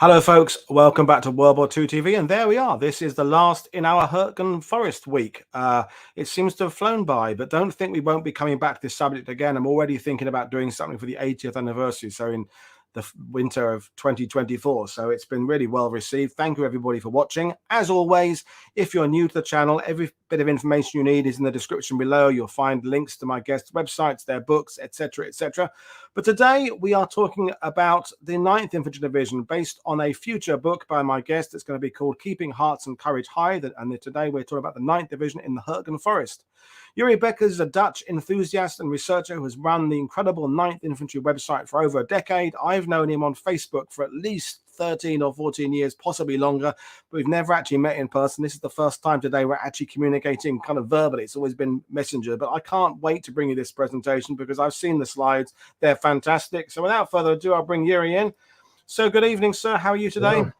Hello, folks. Welcome back to World War II TV. And there we are. This is the last in our Hürtgen Forest week. It seems to have flown by, but don't think we won't be coming back to this subject again. I'm already thinking about doing something for the 80th anniversary. So in the winter of 2024. So it's been really well received. Thank you, everybody, for watching. As always, if you're new to the channel, every bit of information you need is in the description below. You'll find links to my guests' websites, their books, etc., etc. But today we are talking about the 9th Infantry Division based on a future book by my guest. It's going to be called Keeping Hearts and Courage High. And today we're talking about the 9th Division in the Hürtgen Forest. Yuri Beckers is a Dutch enthusiast and researcher who has run the incredible 9th Infantry website for over a decade. I've known him on Facebook for at least 13 or 14 years, possibly longer, but we've never actually met in person. This is the first time today we're actually communicating kind of verbally. It's always been messenger, but I can't wait to bring you this presentation because I've seen the slides. They're fantastic. So without further ado, I'll bring Yuri in. So good evening, sir. How are you today? Hello.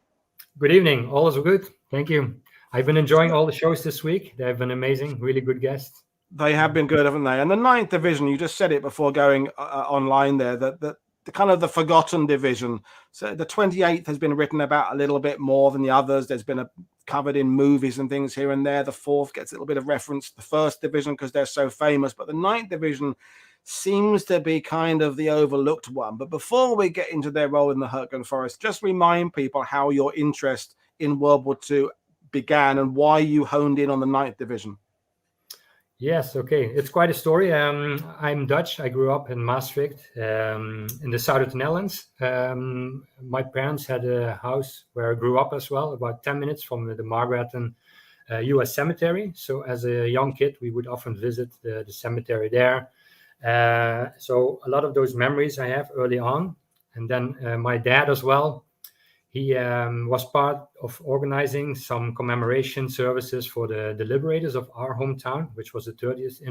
Good evening. All is good. Thank you. I've been enjoying all the shows this week. They've been amazing. Really good guests. They have been good, haven't they? And the 9th Division, you just said it before going online there, that the kind of the forgotten division. So the 28th has been written about a little bit more than the others. There's been covered in movies and things here and there. The 4th gets a little bit of reference to the 1st Division because they're so famous. But the 9th Division seems to be kind of the overlooked one. But before we get into their role in the Hürtgen Forest, just remind people how your interest in World War II began and why you honed in on the 9th Division. Yes, okay. It's quite a story. I'm Dutch. I grew up in Maastricht in the south of the Netherlands. My parents had a house where I grew up as well, about 10 minutes from the Margraten US cemetery. So as a young kid, we would often visit the cemetery there. So a lot of those memories I have early on. And then my dad as well. He was part of organizing some commemoration services for the liberators of our hometown, which was the 30th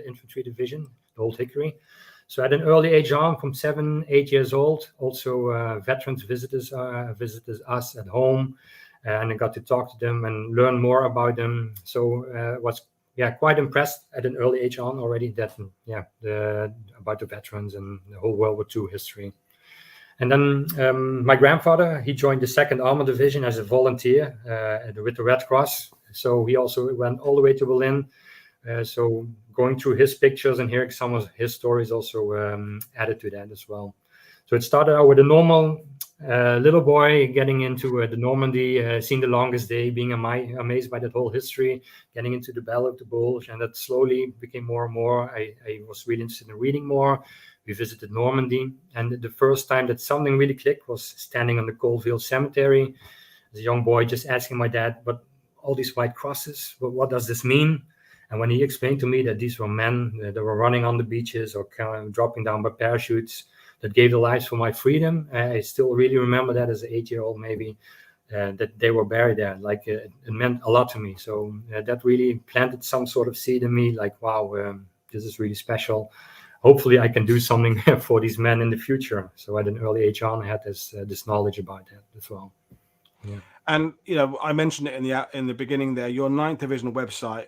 Infantry Division, the Old Hickory. So at an early age on, from 7, 8 years old, also veterans visited us at home, and I got to talk to them and learn more about them. So was quite impressed at an early age on already that about the veterans and the whole World War II history. And then my grandfather, he joined the 2nd Armored Division as a volunteer with the Red Cross. So he also went all the way to Berlin. So going through his pictures and hearing some of his stories also added to that as well. So it started out with a normal little boy getting into the Normandy, seeing the longest day, being amazed by that whole history, getting into the Battle of the Bulge. And that slowly became more and more. I was really interested in reading more. We visited Normandy, and the first time that something really clicked was standing on the Coalfield Cemetery as a young boy, just asking my dad, "But all these white crosses, what does this mean?" And when he explained to me that these were men that were running on the beaches or kind of dropping down by parachutes that gave their lives for my freedom, I still really remember that as an 8-year-old maybe, that they were buried there. Like it meant a lot to me. So that really planted some sort of seed in me, like, wow, this is really special. Hopefully I can do something for these men in the future. So at an early age on, I had this knowledge about that as well. Yeah. And, you know, I mentioned it in the beginning there, your 9th Division website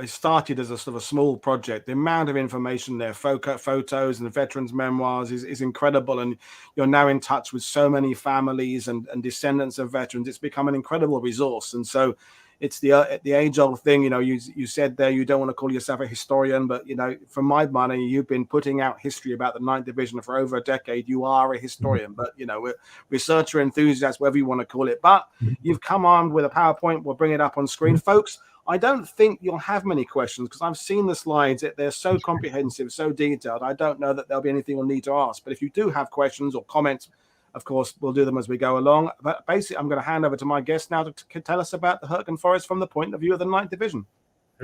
it started as a sort of a small project. The amount of information there, photos and veterans' memoirs is incredible. And you're now in touch with so many families and descendants of veterans. It's become an incredible resource. And so it's the age-old thing, you know, you said there you don't want to call yourself a historian, but, you know, for my money, you've been putting out history about the 9th Division for over a decade. You are a historian, but, you know, researcher, enthusiast, whatever you want to call it. But you've come armed with a PowerPoint. We'll bring it up on screen. Folks, I don't think you'll have many questions because I've seen the slides. They're so comprehensive, so detailed. I don't know that there'll be anything you'll need to ask. But if you do have questions or comments, of course, we'll do them as we go along. But basically, I'm going to hand over to my guest now to tell us about the Hürtgen Forest from the point of view of the 9th Division.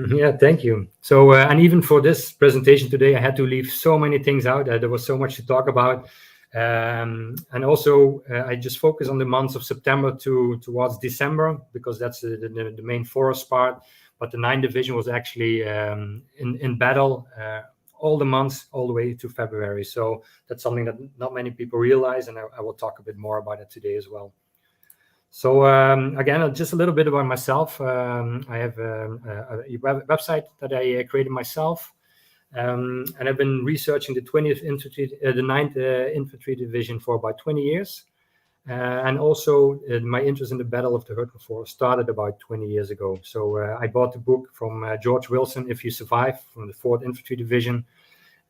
Yeah, thank you. So, and even for this presentation today, I had to leave so many things out. There was so much to talk about. And also, I just focus on the months of September towards December, because that's the main forest part. But the 9th Division was actually in battle all the months, all the way to February. So that's something that not many people realize, and I will talk a bit more about it today as well. So again, just a little bit about myself. I have a website that I created myself, and I've been researching the 9th Infantry Division for about 20 years. And also my interest in the Battle of the Hürtgen Forest started about 20 years ago. So I bought the book from George Wilson, If You Survive, from the 4th Infantry Division.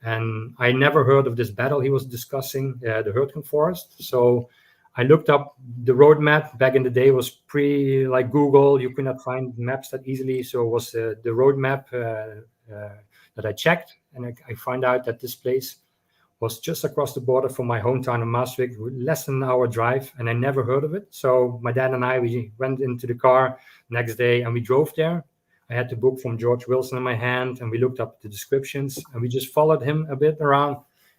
And I never heard of this battle he was discussing, the Hürtgen Forest. So I looked up the road map. Back in the day, it was pre like Google. You could not find maps that easily. So it was the road map that I checked. And I found out that this place was just across the border from my hometown of Maastricht, less than an hour drive, and I never heard of it. So my dad and I, we went into the car next day and we drove there. I had the book from George Wilson in my hand, and we looked up the descriptions, and we just followed him a bit around.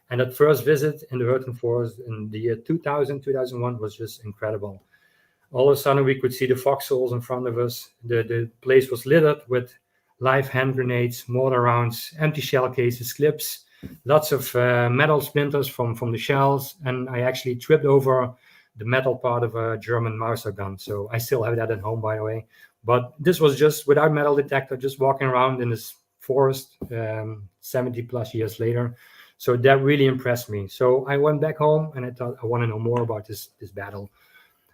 And that first visit in the Hürtgen Forest in the year 2000, 2001 was just incredible. All of a sudden, we could see the foxholes in front of us. The place was littered with live hand grenades, mortar rounds, empty shell cases, clips, lots of metal splinters from the shells, and I actually tripped over the metal part of a German Mauser gun. So I still have that at home, by the way. But this was just without metal detector, just walking around in this forest 70 plus years later. So that really impressed me. So I went back home and I thought I want to know more about this battle.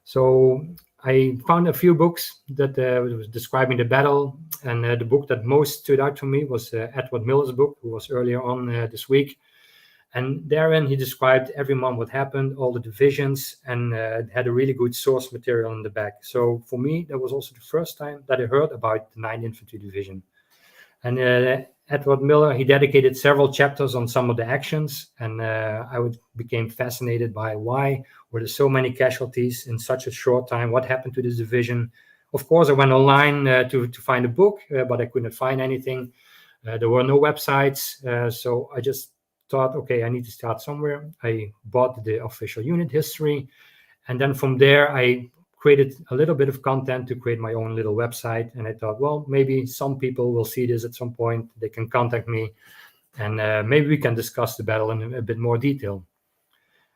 So I found a few books that was describing the battle, and the book that most stood out to me was Edward Miller's book, who was earlier on this week. And therein he described every month what happened, all the divisions, and had a really good source material in the back. So for me, that was also the first time that I heard about the 9th Infantry Division. And Edward Miller, he dedicated several chapters on some of the actions, and I became fascinated by why were there so many casualties in such a short time, what happened to this division. Of course, I went online to find a book, but I couldn't find anything. There were no websites, so I just thought, okay, I need to start somewhere. I bought the official unit history, and then from there I created a little bit of content to create my own little website. And I thought, well, maybe some people will see this at some point. They can contact me, and maybe we can discuss the battle in a bit more detail.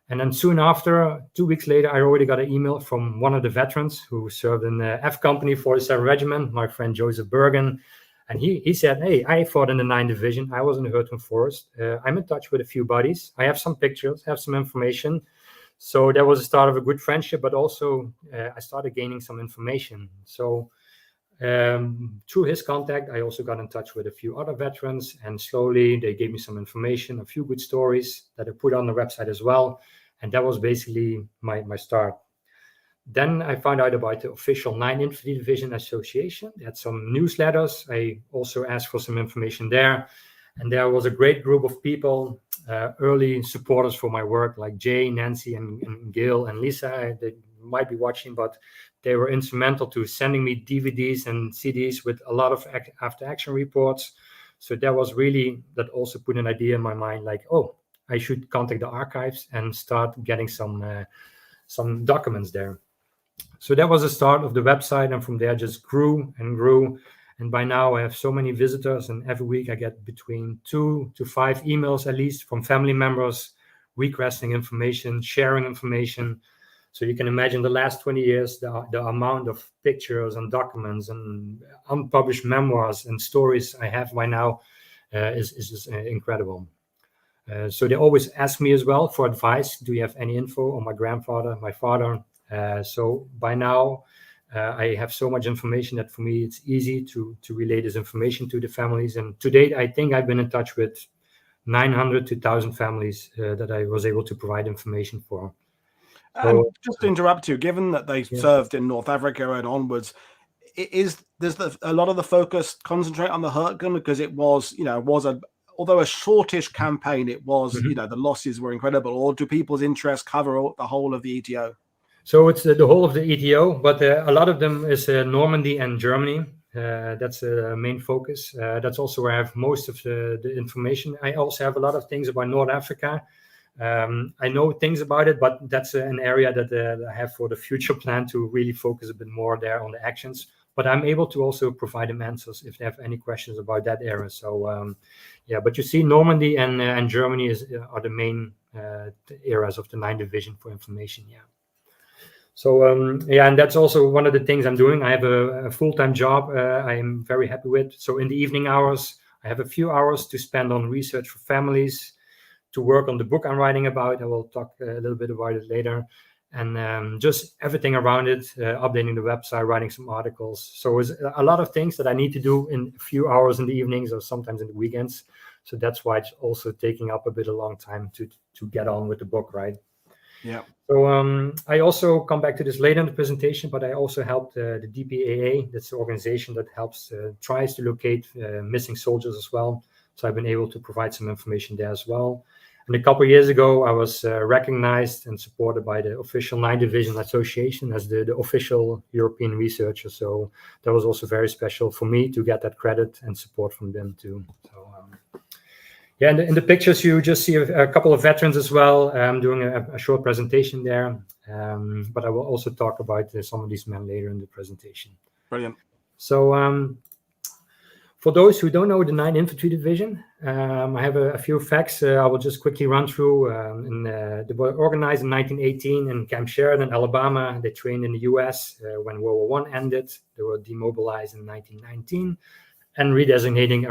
And then soon after, 2 weeks later, I already got an email from one of the veterans who served in the F Company 47 Regiment, my friend Joseph Bergen. And he said, hey, I fought in the 9th Division. I was in the Hürtgen Forest. I'm in touch with a few buddies. I have some pictures, have some information. So that was the start of a good friendship, but also I started gaining some information. So through his contact, I also got in touch with a few other veterans, and slowly they gave me some information, a few good stories that I put on the website as well. And that was basically my start. Then I found out about the official 9th Infantry Division Association. They had some newsletters. I also asked for some information there. And there was a great group of people, early supporters for my work, like Jay, Nancy, and Gail, and Lisa. They might be watching, but they were instrumental to sending me DVDs and CDs with a lot of after-action reports. So that was really, that also put an idea in my mind, like, oh, I should contact the archives and start getting some documents there. So that was the start of the website, and from there just grew and grew. And by now I have so many visitors, and every week I get between 2 to 5 emails at least from family members requesting information, sharing information. So you can imagine the last 20 years, the amount of pictures and documents and unpublished memoirs and stories I have by now is just incredible. So they always ask me as well for advice. Do you have any info on my grandfather, my father? So by now, I have so much information that for me, it's easy to relay this information to the families. And to date, I think I've been in touch with 900 to 1,000 families that I was able to provide information for. And just to interrupt you, given that they served in North Africa and onwards, does a lot of the focus concentrate on the Hürtgen, because it was, although a shortish campaign, it was, the losses were incredible, or do people's interests cover the whole of the ETO? So it's the whole of the ETO, but a lot of them is Normandy and Germany. That's the main focus. That's also where I have most of the information. I also have a lot of things about North Africa. I know things about it, but that's an area that I have for the future plan to really focus a bit more there on the actions. But I'm able to also provide them answers if they have any questions about that area. So, but you see Normandy and Germany are the main areas of the 9th Division for information, So, and that's also one of the things I'm doing. I have a full-time job I am very happy with. So in the evening hours, I have a few hours to spend on research for families, to work on the book I'm writing about. I will talk a little bit about it later. and just everything around it, updating the website, writing some articles. So it's a lot of things that I need to do in a few hours in the evenings or sometimes in the weekends. So that's why it's also taking up a bit of long time to get on with the book, right? Yeah. So I also come back to this later in the presentation, but I also helped the DPAA. That's the organization that helps, tries to locate missing soldiers as well. So I've been able to provide some information there as well. And a couple of years ago, I was recognized and supported by the official 9th Division Association as the official European researcher. So that was also very special for me to get that credit and support from them too. So, yeah, in the pictures, you just see a couple of veterans as well. I'm doing a short presentation there, but I will also talk about some of these men later in the presentation. Brilliant. So for those who don't know the 9th Infantry Division, I have a few facts I will just quickly run through. They were organized in 1918 in Camp Sheridan, Alabama. They trained in the U.S. When World War I ended. They were demobilized in 1919. And redesignating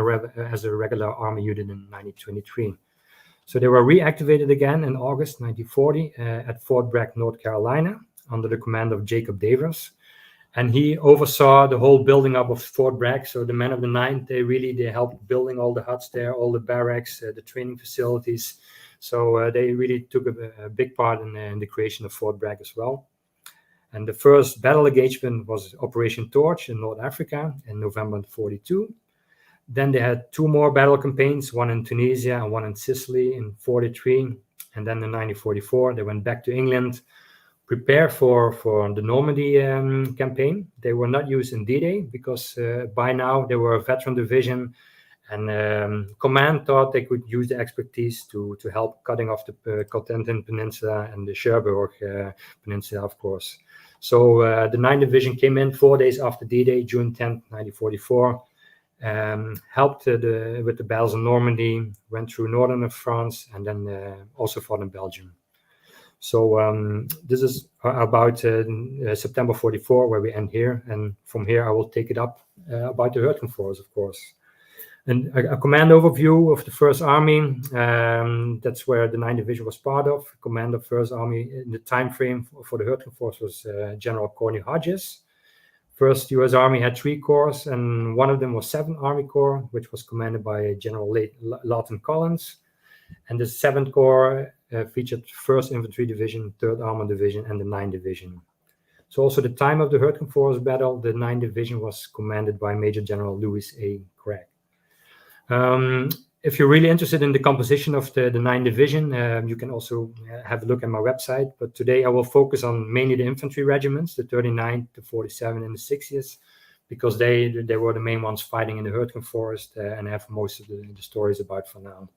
as a regular army unit in 1923. So they were reactivated again in August 1940 at Fort Bragg, North Carolina, under the command of Jacob Davers. And he oversaw the whole building up of Fort Bragg. So the men of the 9th, they helped building all the huts there, all the barracks, the training facilities. So they really took a big part in the creation of Fort Bragg as well. And the first battle engagement was Operation Torch in North Africa in November 1942. Then they had 2 more battle campaigns, one in Tunisia and one in Sicily in 1943. And then in 1944, they went back to England, prepare for the Normandy campaign. They were not used in D-Day because by now they were a veteran division, and command thought they could use the expertise to help cutting off the Cotentin Peninsula and the Cherbourg Peninsula, of course. So the 9th Division came in 4 days after D-Day, June 10th, 1944, helped with the battles in Normandy, went through northern France, and then also fought in Belgium. So this is about September 44, where we end here. And from here, I will take it up about the Hürtgen Forest, of course. And a command overview of the 1st Army, that's where the 9th Division was part of. Command of 1st Army in the time frame for the Hürtgen Force was General Corny Hodges. 1st U.S. Army had 3 corps, and one of them was 7th Army Corps, which was commanded by General Lawton Collins. And the 7th Corps featured 1st Infantry Division, 3rd Armored Division, and the 9th Division. So also the time of the Hürtgen Forest battle, the 9th Division was commanded by Major General Lewis A. Craig. If you're really interested in the composition of the 9th Division, you can also have a look at my website. But today I will focus on mainly the infantry regiments, the 39th, the 47th, and the 60th, because they were the main ones fighting in the Hürtgen Forest and have most of the stories about for now.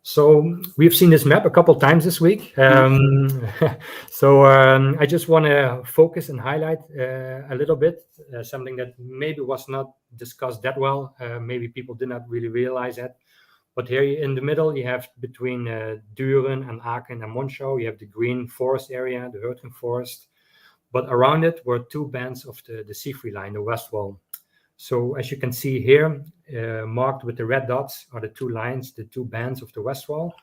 So we've seen this map a couple times this week. I just want to focus and highlight a little bit, something that maybe was not discussed that well. Maybe people did not really realize that. But here in the middle, you have between Düren and Aachen and Monchau, you have the green forest area, the Hürtgen Forest. But around it were 2 bands of the Siegfried Line, the West Wall. So as you can see here, marked with the red dots are the 2 lines, the 2 bands of the West Wall.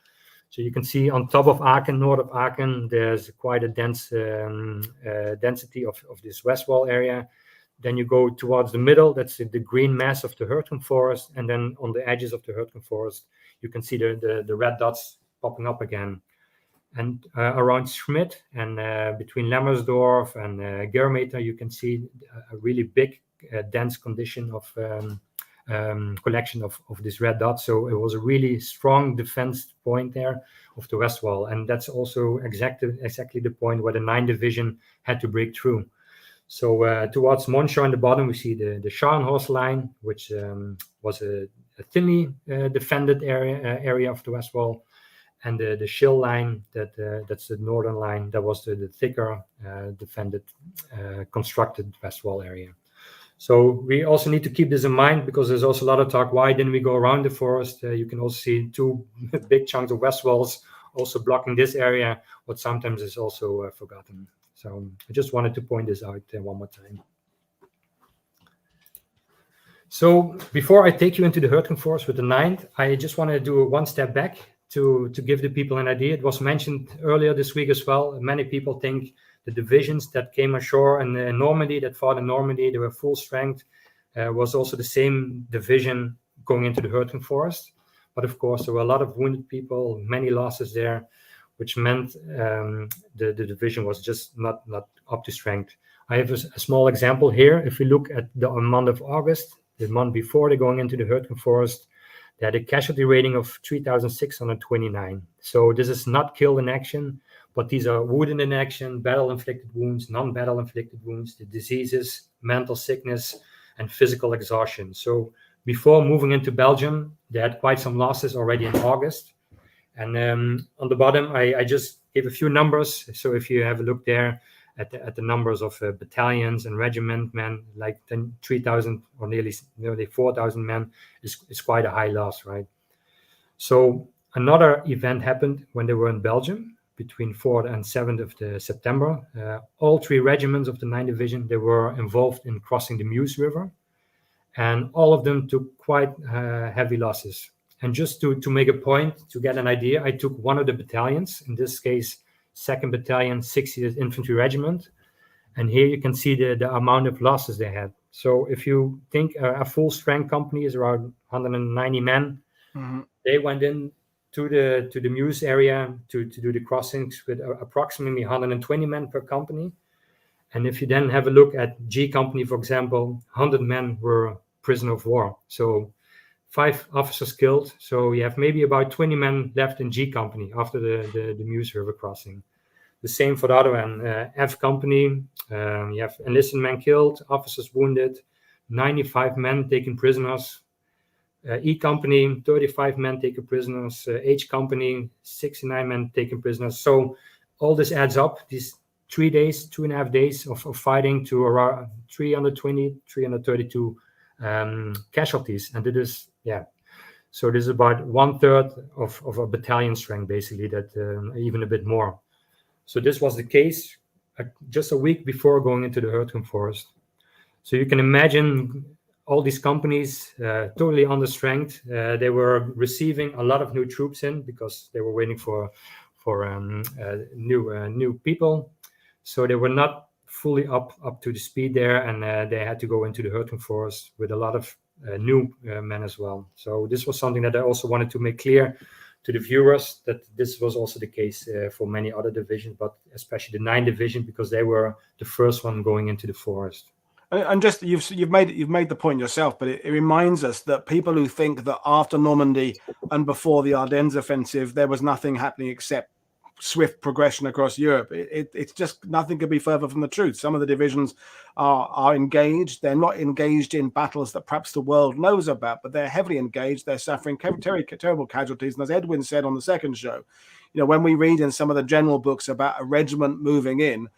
So you can see on top of Aachen, north of Aachen, there's quite a dense density of this West Wall area. Then you go towards the middle, that's the green mass of the Hürtgen Forest. And then on the edges of the Hürtgen Forest, you can see the red dots popping up again. And around Schmidt and between Lammersdorf and Germeter, you can see a really big dense condition of collection of this red dot. So it was a really strong defense point there of the West Wall. And that's also exactly the point where the 9th Division had to break through. So towards Monchau on the bottom, we see the Scharnhorst line, which was a thinly defended area of the West Wall. And the Schill line, that's the northern line, that was the thicker defended constructed West Wall area. So we also need to keep this in mind because there's also a lot of talk, why didn't we go around the forest? You can also see 2 big chunks of West Walls also blocking this area, what sometimes is also forgotten. So I just wanted to point this out one more time. So before I take you into the Hürtgen Forest with the 9th, I just want to do 1 step back to give the people an idea, it was mentioned earlier this week as well. Many people think the divisions that came ashore in Normandy, that fought in Normandy, they were full strength, was also the same division going into the Hürtgen Forest. But of course, there were a lot of wounded people, many losses there, which meant the division was just not up to strength. I have a small example here. If we look at the month of August, the month before they're going into the Hürtgen Forest, they had a casualty rating of 3,629. So this is not killed in action, but these are wounded in action, battle-inflicted wounds, non-battle-inflicted wounds, the diseases, mental sickness, and physical exhaustion. So before moving into Belgium, they had quite some losses already in August. And on the bottom, I just gave a few numbers. So if you have a look there at the numbers of battalions and regiment men, like 3,000 or nearly 4,000 men is quite a high loss, right? So another event happened when they were in Belgium between 4th and 7th of September. All 3 regiments of the 9th Division, they were involved in crossing the Meuse River. And all of them took quite heavy losses. And just to make a point, to get an idea, I took one of the battalions, in this case, 2nd Battalion, 60th Infantry Regiment. And here you can see the amount of losses they had. So if you think a full strength company is around 190 men, they went in to the Meuse area to do the crossings with approximately 120 men per company. And if you then have a look at G Company, for example, 100 men were prisoner of war. So 5 officers killed. So you have maybe about 20 men left in G Company after the Meuse River crossing. The same for the other one. F Company, you have enlisted men killed, officers wounded, 95 men taken prisoners. E Company, 35 men taken prisoners. H Company, 69 men taken prisoners. So all this adds up, these 3 days, 2.5 days of fighting to around 320, 332 casualties. And it is, so this is about 1/3 of a battalion strength, basically, that even a bit more. So this was the case just a week before going into the Hürtgen Forest. So you can imagine all these companies totally under strength. They were receiving a lot of new troops in because they were waiting for new people. So they were not fully up to the speed there, and they had to go into the Hürtgen Forest with a lot of new men as well. So this was something that I also wanted to make clear to the viewers, that this was also the case for many other divisions, but especially the 9th Division, because they were the first one going into the forest. And just you've made the point yourself, but it reminds us that people who think that after Normandy and before the Ardennes offensive there was nothing happening except swift progression across Europe, it's just nothing could be further from the truth. Some of the divisions are engaged. They're not engaged in battles that perhaps the world knows about, but they're heavily engaged. They're suffering terrible casualties. And as Edwin said on the second show, when we read in some of the general books about a regiment moving in,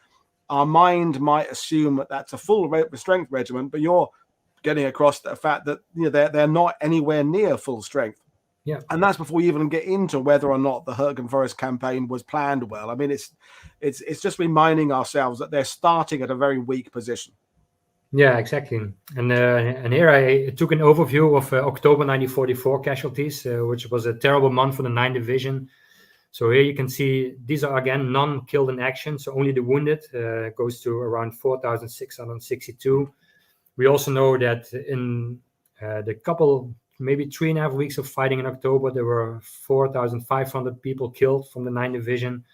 our mind might assume that that's a full strength regiment, but you're getting across the fact that they're not anywhere near full strength. Yeah, and that's before we even get into whether or not the Hürtgen Forest campaign was planned well. I mean, it's just reminding ourselves that they're starting at a very weak position. Yeah, exactly. And here I took an overview of October 1944 casualties, which was a terrible month for the 9th Division. So here you can see these are again non-killed in action, so only the wounded goes to around 4,662. We also know that in the couple, maybe 3.5 weeks of fighting in October, there were 4,500 people killed from the 9th Division.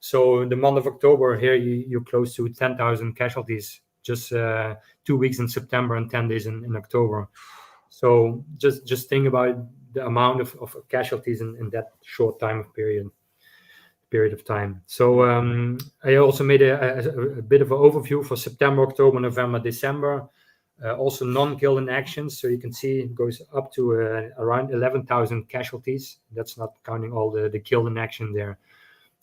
So in the month of October, here you're close to 10,000 casualties, just 2 weeks in September and 10 days in October. So just think about the amount of casualties in that short time period of time. So I also made a bit of an overview for September, October, November, December. Also non-killed in action. So you can see it goes up to around 11,000 casualties. That's not counting all the killed in action there.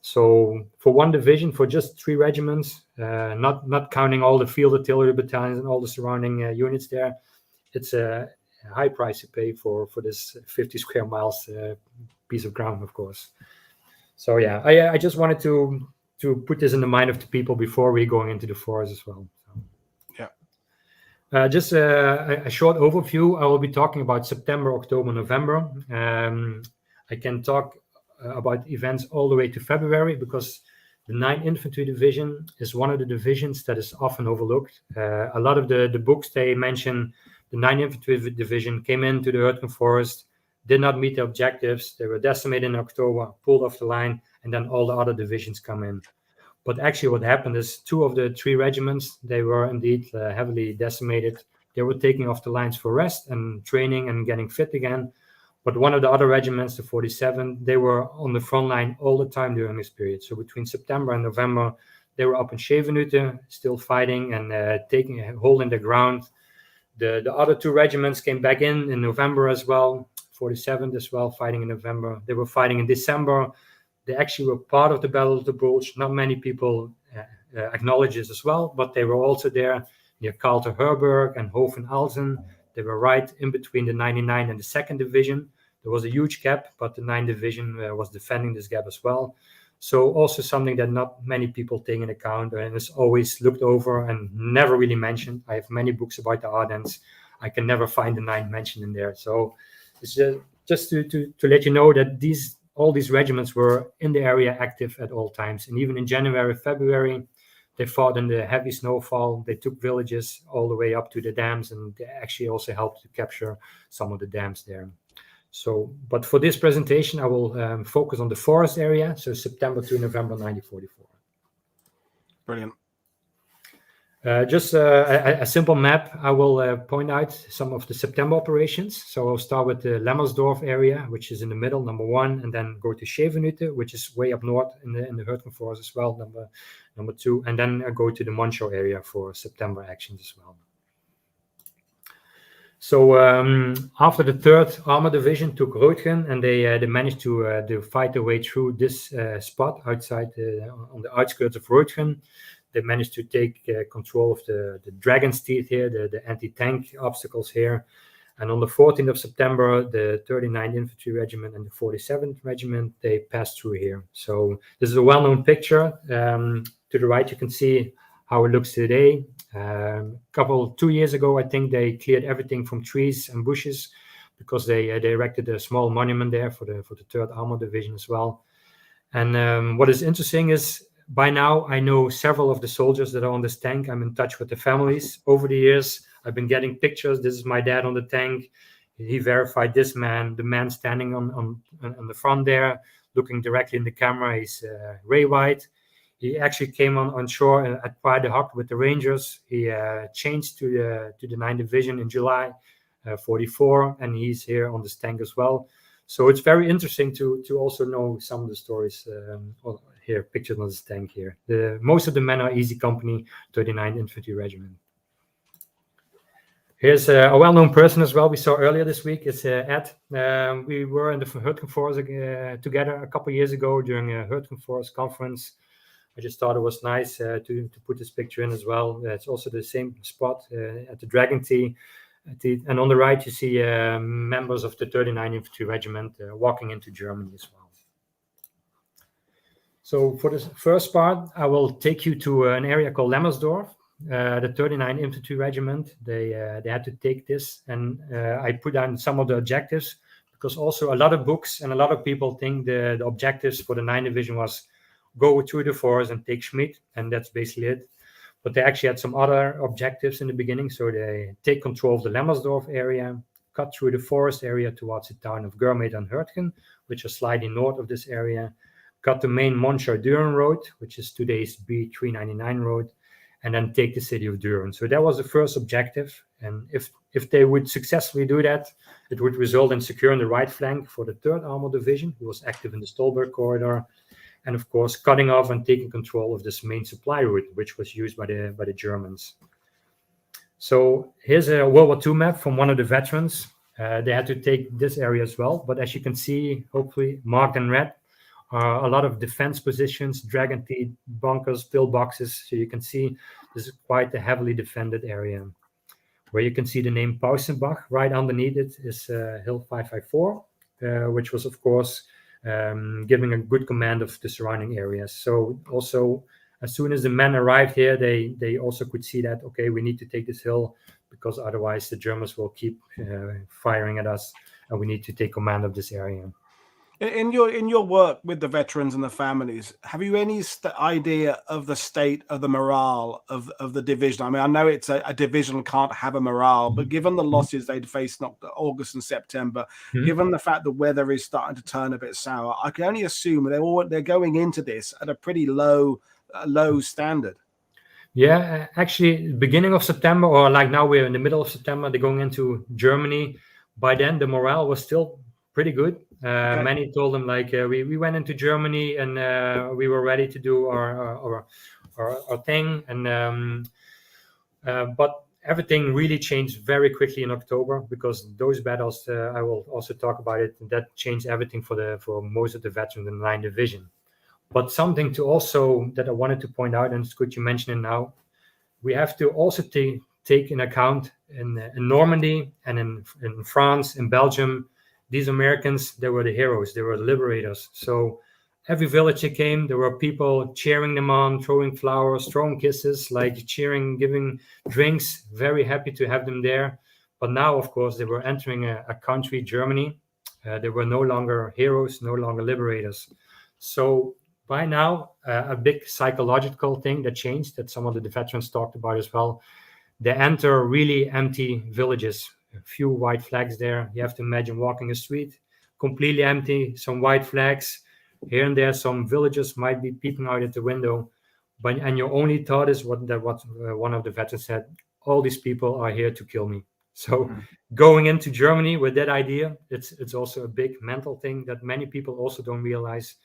So for one division, for just 3 regiments, not counting all the field artillery battalions and all the surrounding units there, it's a high price to pay for this 50 square miles piece of ground, of course. So yeah, I just wanted to put this in the mind of the people before we're going into the forest as well. So, yeah. Just a short overview. I will be talking about September, October, November. I can talk about events all the way to February, because the 9th Infantry Division is one of the divisions that is often overlooked. A lot of the books, they mention the 9th Infantry Division came into the Hürtgen Forest, did not meet the objectives. They were decimated in October, pulled off the line, and then all the other divisions come in. But actually what happened is 2 of the 3 regiments, they were indeed heavily decimated. They were taking off the lines for rest and training and getting fit again. But one of the other regiments, the 47, they were on the front line all the time during this period. So between September and November, they were up in Schevenhütte, still fighting and holding the ground. The other 2 regiments came back in November as well. 47th as well, fighting in November. They were fighting in December. They actually were part of the Battle of the Bulge. Not many people acknowledge this as well, but they were also there near Kalter-Herberg and Hofen-Alzen. They were right in between the 99 and the 2nd Division. There was a huge gap, but the 9th Division was defending this gap as well. So also something that not many people take into account and is always looked over and never really mentioned. I have many books about the Ardennes. I can never find the 9th mentioned in there. So it's just to let you know that all these regiments were in the area active at all times. And even in January, February, they fought in the heavy snowfall. They took villages all the way up to the dams, and they actually also helped to capture some of the dams there. So, but for this presentation, I will focus on the forest area, so September to November 1944. Brilliant. Just a simple map. I will point out some of the September operations. So I'll start with the Lammersdorf area, which is in the middle, number 1, and then go to Schevenhütte, which is way up north in the Hürtgen Forest as well, number 2, and then I go to the Monchau area for September actions as well. So after the 3rd Armor Division took Hürtgen, and they managed to fight their way through this spot outside on the outskirts of Hürtgen. They managed to take control of the Dragon's Teeth here, the anti-tank obstacles here. And on the 14th of September, the 39th Infantry Regiment and the 47th Regiment, they passed through here. So this is a well-known picture. To the right, you can see how it looks today. 2 years ago, I think they cleared everything from trees and bushes because they erected a small monument there for the 3rd Armor Division as well. And what is interesting is, by now, I know several of the soldiers that are on this tank. I'm in touch with the families. Over the years, I've been getting pictures. This is my dad on the tank. He verified this man, the man standing on the front there, looking directly in the camera. He's Ray White. He actually came on shore at Paul Woodadge with the Rangers. He changed to the 9th Division in July 44, and he's here on this tank as well. So it's very interesting to also know some of the stories here, pictured on this tank here. Most of the men are Easy Company, 39th Infantry Regiment. Here's a well-known person as well we saw earlier this week. It's Ed. We were in the Hürtgen Forest together a couple of years ago during a Hürtgen Forest conference. I just thought it was nice to put this picture in as well. It's also the same spot at the Dragon Teeth. And on the right, you see members of the 39th Infantry Regiment walking into Germany as well. So for the first part, I will take you to an area called Lammersdorf. The 39th Infantry Regiment, they had to take this, and I put down some of the objectives, because also a lot of books and a lot of people think the objectives for the 9th Division was go through the forest and take Schmidt, and that's basically it. But they actually had some other objectives in the beginning. So they take control of the Lammersdorf area, cut through the forest area towards the town of Germeter and Hürtgen, which are slightly north of this area, cut the main Monchau-Düren road, which is today's B399 road, and then take the city of Düren. So that was the first objective. And if they would successfully do that, it would result in securing the right flank for the 3rd Armor Division, who was active in the Stolberg corridor, and of course cutting off and taking control of this main supply route, which was used by the Germans. So here's a World War II map from one of the veterans. They had to take this area as well, but as you can see, hopefully marked in red, a lot of defense positions, Dragon Teeth, bunkers, pillboxes. So you can see this is quite a heavily defended area. Where you can see the name Pausterbach, right underneath it is Hill 554, which was of course giving a good command of the surrounding areas. So also, as soon as the men arrived here, they also could see that, okay, we need to take this hill, because otherwise the Germans will keep firing at us, and we need to take command of this area. In your work with the veterans and the families, have you any idea of the state of the morale of the division? I mean, I know it's a division can't have a morale, but given the losses they'd faced in August and September, given the fact the weather is starting to turn a bit sour, I can only assume they're going into this at a pretty low standard. Yeah, actually, beginning of September, or like now we're in the middle of September, they're going into Germany. By then, the morale was still pretty good. Okay. Many told them like we went into Germany and we were ready to do our thing, and but everything really changed very quickly in October, because those battles, I will also talk about it, that changed everything for most of the veterans in the 9th Division. But something to also that I wanted to point out, and it's good you mention it now, we have to also take in account in Normandy and in France, in Belgium, these Americans, they were the heroes, they were the liberators. So every village they came, there were people cheering them on, throwing flowers, throwing kisses, like cheering, giving drinks, very happy to have them there. But now, of course, they were entering a country, Germany. They were no longer heroes, no longer liberators. So by now, a big psychological thing that changed, that some of the veterans talked about as well. They enter really empty villages, a few white flags there. You have to imagine walking a street, completely empty, some white flags. Here and there, some villagers might be peeping out at the window. And your only thought is what one of the veterans said, all these people are here to kill me. So going into Germany with that idea, it's also a big mental thing that many people also don't realize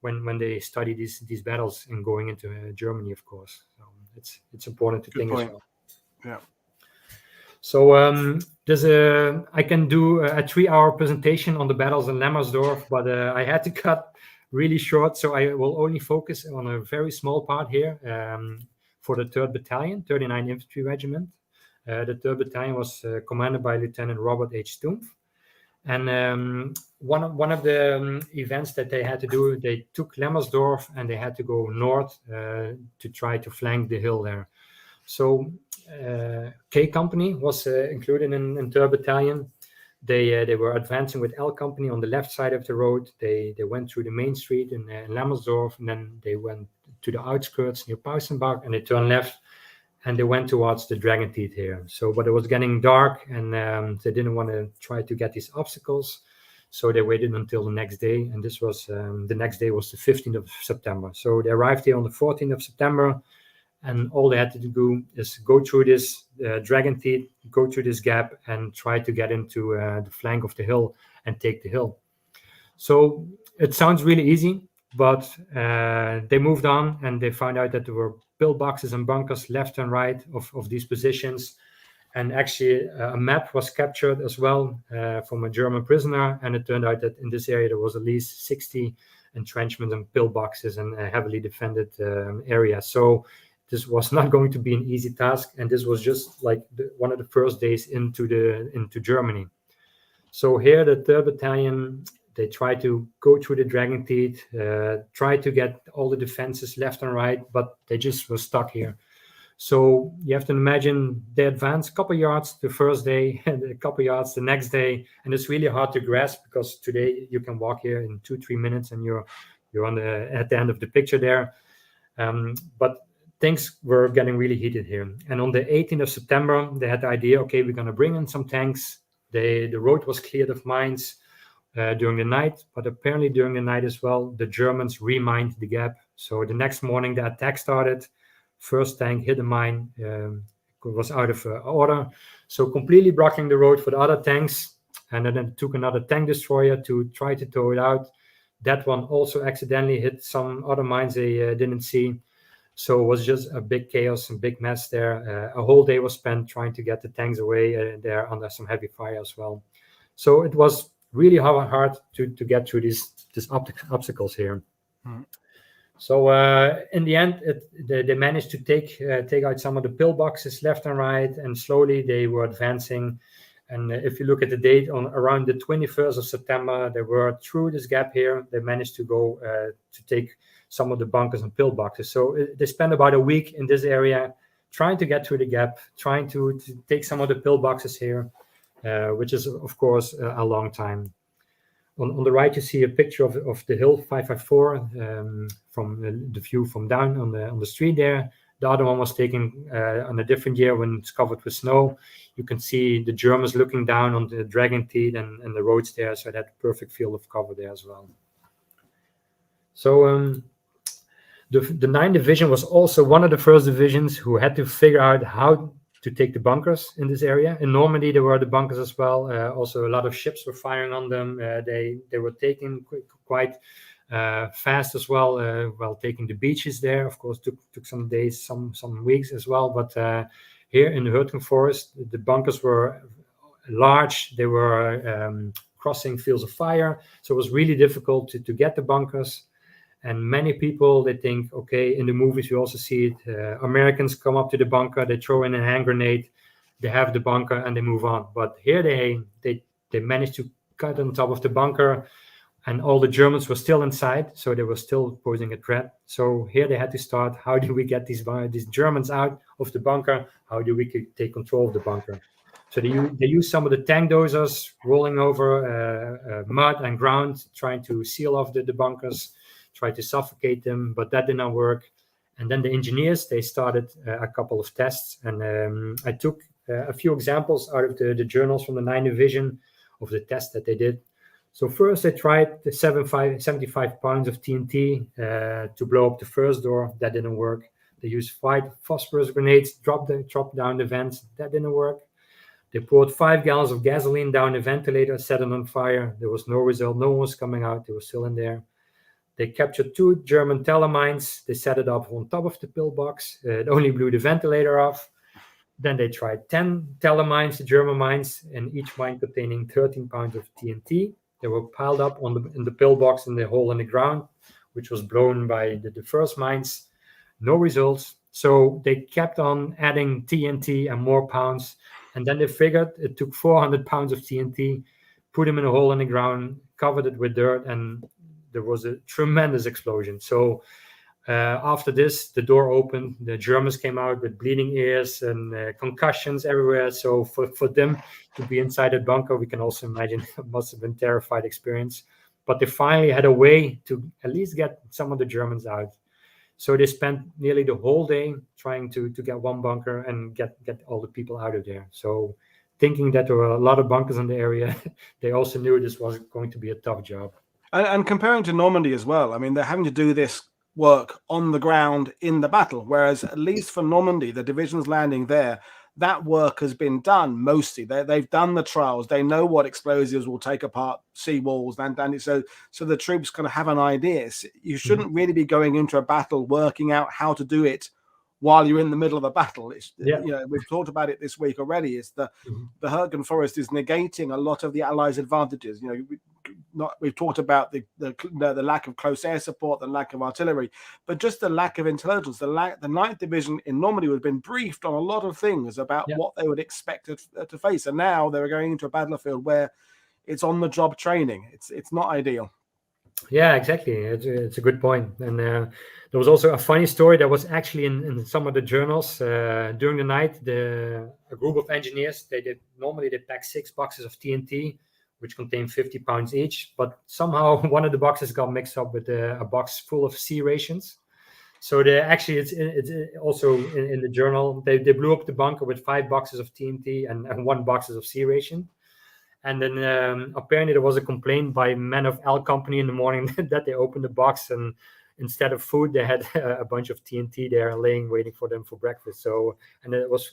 when they study these battles and going into Germany, of course. So it's important to think as well. Yeah. So I can do a 3-hour presentation on the battles in Lammersdorf, but I had to cut really short, so I will only focus on a very small part here for the 3rd Battalion, 39 Infantry Regiment. The 3rd Battalion was commanded by Lieutenant Robert H. Stumpf. And one of the events that they had to do, they took Lammersdorf and they had to go north to try to flank the hill there. So K Company was included in 3rd Battalion. They were advancing with L Company on the left side of the road. They went through the main street in Lammersdorf, and then they went to the outskirts near Pausterbach, and they turned left. And they went towards the Dragon Teeth here. So, but it was getting dark, and they didn't want to try to get these obstacles. So they waited until the next day, and this was the next day was the 15th of September. So they arrived here on the 14th of September, and all they had to do is go through this Dragon Teeth, go through this gap, and try to get into the flank of the hill and take the hill. So it sounds really easy, but they moved on, and they found out that there were pillboxes and bunkers left and right of these positions. And actually a map was captured as well from a German prisoner. And it turned out that in this area, there was at least 60 entrenchments and pillboxes and a heavily defended area. So this was not going to be an easy task. And this was just like one of the first days into Germany. So here, the 3rd Battalion, they tried to go through the Dragon Teeth, try to get all the defenses left and right, but they just were stuck here. So you have to imagine they advanced a couple of yards the first day and a couple of yards the next day. And it's really hard to grasp, because today you can walk here in 2-3 minutes and you're at the end of the picture there. But things were getting really heated here. And on the 18th of September, they had the idea, okay, we're going to bring in some tanks. The road was cleared of mines during the night, but apparently during the night as well, the Germans remined the gap. So the next morning, the attack started. First tank hit a mine, was out of order. So completely blocking the road for the other tanks. And then it took another tank destroyer to try to tow it out. That one also accidentally hit some other mines they didn't see. So it was just a big chaos and big mess there. A whole day was spent trying to get the tanks away there under some heavy fire as well. So it was really hard to get through these obstacles here. So in the end, they managed to take out some of the pillboxes left and right, and slowly they were advancing. And if you look at the date, on around the 21st of September, they were through this gap here. They managed to go to take some of the bunkers and pillboxes. So they spent about a week in this area trying to get through the gap, trying to take some of the pillboxes here, which is, of course, a long time. on the right, you see a picture of the hill 554 from the view from down on the street there. The other one was taken on a different year when it's covered with snow. You can see the Germans looking down on the Dragon Teeth and the roads there, so that perfect field of cover there as well. So the 9th Division was also one of the first divisions who had to figure out how to take the bunkers in this area. In Normandy, there were the bunkers as well. Also, a lot of ships were firing on them. They were taken quite fast as well, while taking the beaches there. Of course, took some days, some weeks as well. But here in the Hürtgen Forest, the bunkers were large. They were crossing fields of fire. So it was really difficult to get the bunkers. And many people, they think, okay, in the movies, we also see it. Americans come up to the bunker, they throw in a hand grenade, they have the bunker, and they move on. But here they managed to cut on top of the bunker, and all the Germans were still inside, so they were still posing a threat. So here they had to start, how do we get these Germans out of the bunker? How do we take control of the bunker? So they use some of the tank dozers rolling over mud and ground, trying to seal off the bunkers, try to suffocate them, but that did not work. And then the engineers, they started a couple of tests, and I took a few examples out of the journals from the 9th Division of the tests that they did. So first they tried the 75 pounds of TNT to blow up the first door. That didn't work. They used 5 phosphorus grenades, dropped down the vents. That didn't work. They poured 5 gallons of gasoline down the ventilator, set it on fire. There was no result. No one was coming out. They were still in there. They captured 2 German telemines. They set it up on top of the pillbox. It only blew the ventilator off. Then they tried 10 telemines, the German mines, and each mine containing 13 pounds of TNT. They were piled up in the pillbox in the hole in the ground, which was blown by the first mines. No results. So they kept on adding TNT and more pounds. And then they figured it took 400 pounds of TNT, put them in a hole in the ground, covered it with dirt, and there was a tremendous explosion. So after this, the door opened. The Germans came out with bleeding ears and concussions everywhere. So for them to be inside a bunker, we can also imagine it must have been a terrified experience. But they finally had a way to at least get some of the Germans out. So they spent nearly the whole day trying to get one bunker and get all the people out of there. So thinking that there were a lot of bunkers in the area, they also knew this was going to be a tough job. And comparing to Normandy as well, I mean, they're having to do this work on the ground in the battle, whereas at least for Normandy, the divisions landing there, that work has been done mostly. They've done the trials. They know what explosives will take apart seawalls, and so the troops kind of have an idea. So you shouldn't really be going into a battle working out how to do it while you're in the middle of a battle. You know, we've talked about it this week already. It's the Hürtgen Forest is negating a lot of the Allies' advantages. You know, we've talked about the lack of close air support, the lack of artillery, but just the lack of intelligence. The 9th Division in Normandy would have been briefed on a lot of things about what they would expect to face, and now they're going into a battlefield where it's on the job training. It's not ideal. Yeah, exactly. It's a good point. And there was also a funny story that was actually in some of the journals. During the night, a group of engineers, they packed 6 boxes of TNT, which contained 50 pounds each. But somehow one of the boxes got mixed up with a box full of sea rations. So it's also in the journal. They blew up the bunker with 5 boxes of TNT and 1 box of sea ration. And then apparently there was a complaint by men of L Company in the morning that they opened the box and instead of food, they had a bunch of TNT there waiting for them for breakfast. So, and it was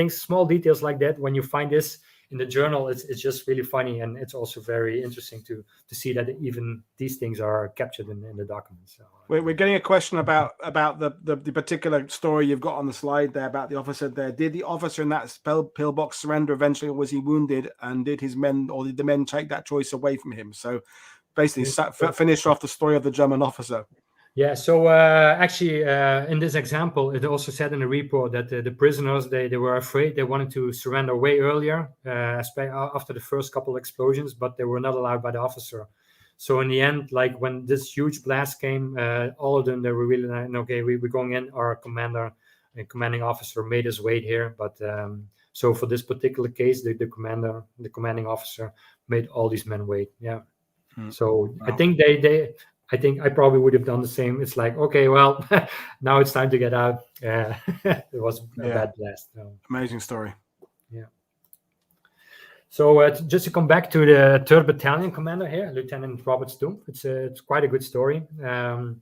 small details like that. When you find this in the journal, it's just really funny. And it's also very interesting to see that even these things are captured in the documents. So, we're getting a question about the particular story you've got on the slide there about the officer there. Did the officer in that pillbox surrender eventually, or was he wounded? And did his men, or did the men take that choice away from him? So basically finish off the story of the German officer. Yeah, so actually in this example, it also said in the report that the prisoners, they were afraid. They wanted to surrender way earlier, after the first couple of explosions, but they were not allowed by the officer. So in the end, like when this huge blast came, all of them, they were really like, okay, we're going in. Our commander and commanding officer made us wait here. But so for this particular case, the commanding officer made all these men wait. Yeah. So I think I think I probably would have done the same. It's like, okay, well, now it's time to get out. It was a bad blast. So. Amazing story. Yeah. So just to come back to the 3rd Battalion commander here, Lieutenant Robert Stumpf, it's quite a good story. Colonel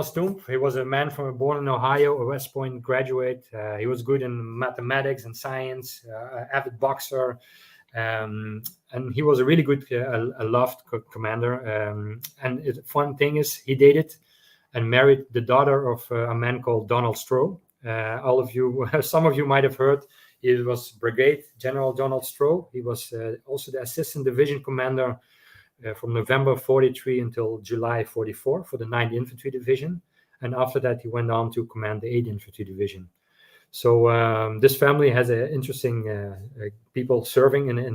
Stumpf, he was a man born in Ohio, a West Point graduate. He was good in mathematics and science, avid boxer. And he was a really good, a loved commander. And the fun thing is, he dated and married the daughter of a man called Donald Stroh. Some of you might have heard, he was Brigade General Donald Stroh. He was also the Assistant Division Commander from November 43 until July 44 for the 9th Infantry Division. And after that, he went on to command the 8th Infantry Division. So this family has interesting people serving in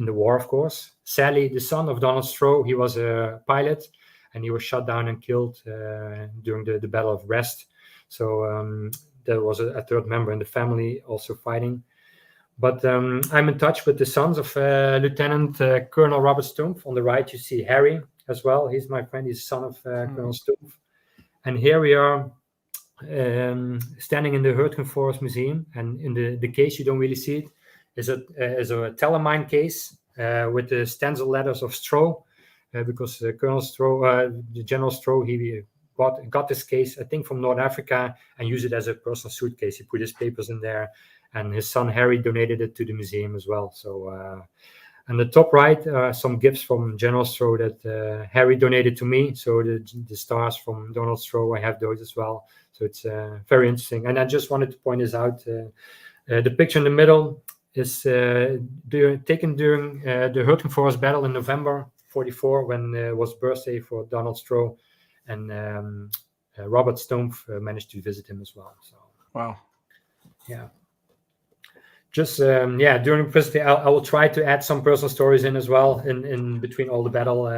the war, of course. Sadly, the son of Donald Stroh, he was a pilot, and he was shot down and killed during the Battle of Brest. So there was a 3rd member in the family also fighting. But I'm in touch with the sons of Lieutenant Colonel Robert Stumpf. On the right, you see Harry as well. He's my friend. He's the son of Colonel Stumpf. And here we are standing in the Hürtgen Forest Museum. And in the case, you don't really see it, is a telemine case with the stencil letters of Stroh, because Colonel Stroh, the General Stroh, he got this case, I think, from North Africa and used it as a personal suitcase. He put his papers in there, and his son Harry donated it to the museum as well. So, and the top right, some gifts from General Stroh that Harry donated to me. So the stars from Donald Stroh, I have those as well. So it's very interesting. And I just wanted to point this out. The picture in the middle is taken during the Hürtgen Forest battle in November 44, when it was birthday for Donald Stroh, and Robert Stumpf managed to visit him as well. So wow, yeah. Just during the presentation, I will try to add some personal stories in as well in between all the battle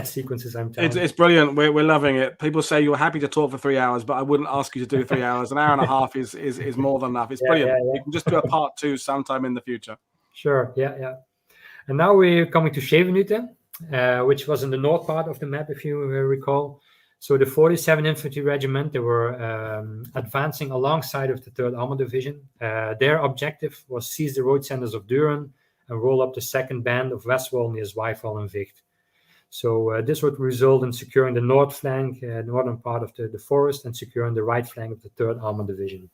sequences I'm telling. It's brilliant. We're loving it. People say you're happy to talk for 3 hours, but I wouldn't ask you to do 3 hours. An hour and a half is more than enough. It's brilliant. Yeah. You can just do a part 2 sometime in the future. Sure. Yeah. And now we're coming to Schevenhütte, which was in the north part of the map, if you recall. So the 47th Infantry Regiment, they were advancing alongside of the 3rd Armored Division. Their objective was seize the road centers of Düren and roll up the 2nd Band of Westwall near Zweifel and Wicht. So this would result in securing the north flank, northern part of the forest, and securing the right flank of the 3rd Armored Division.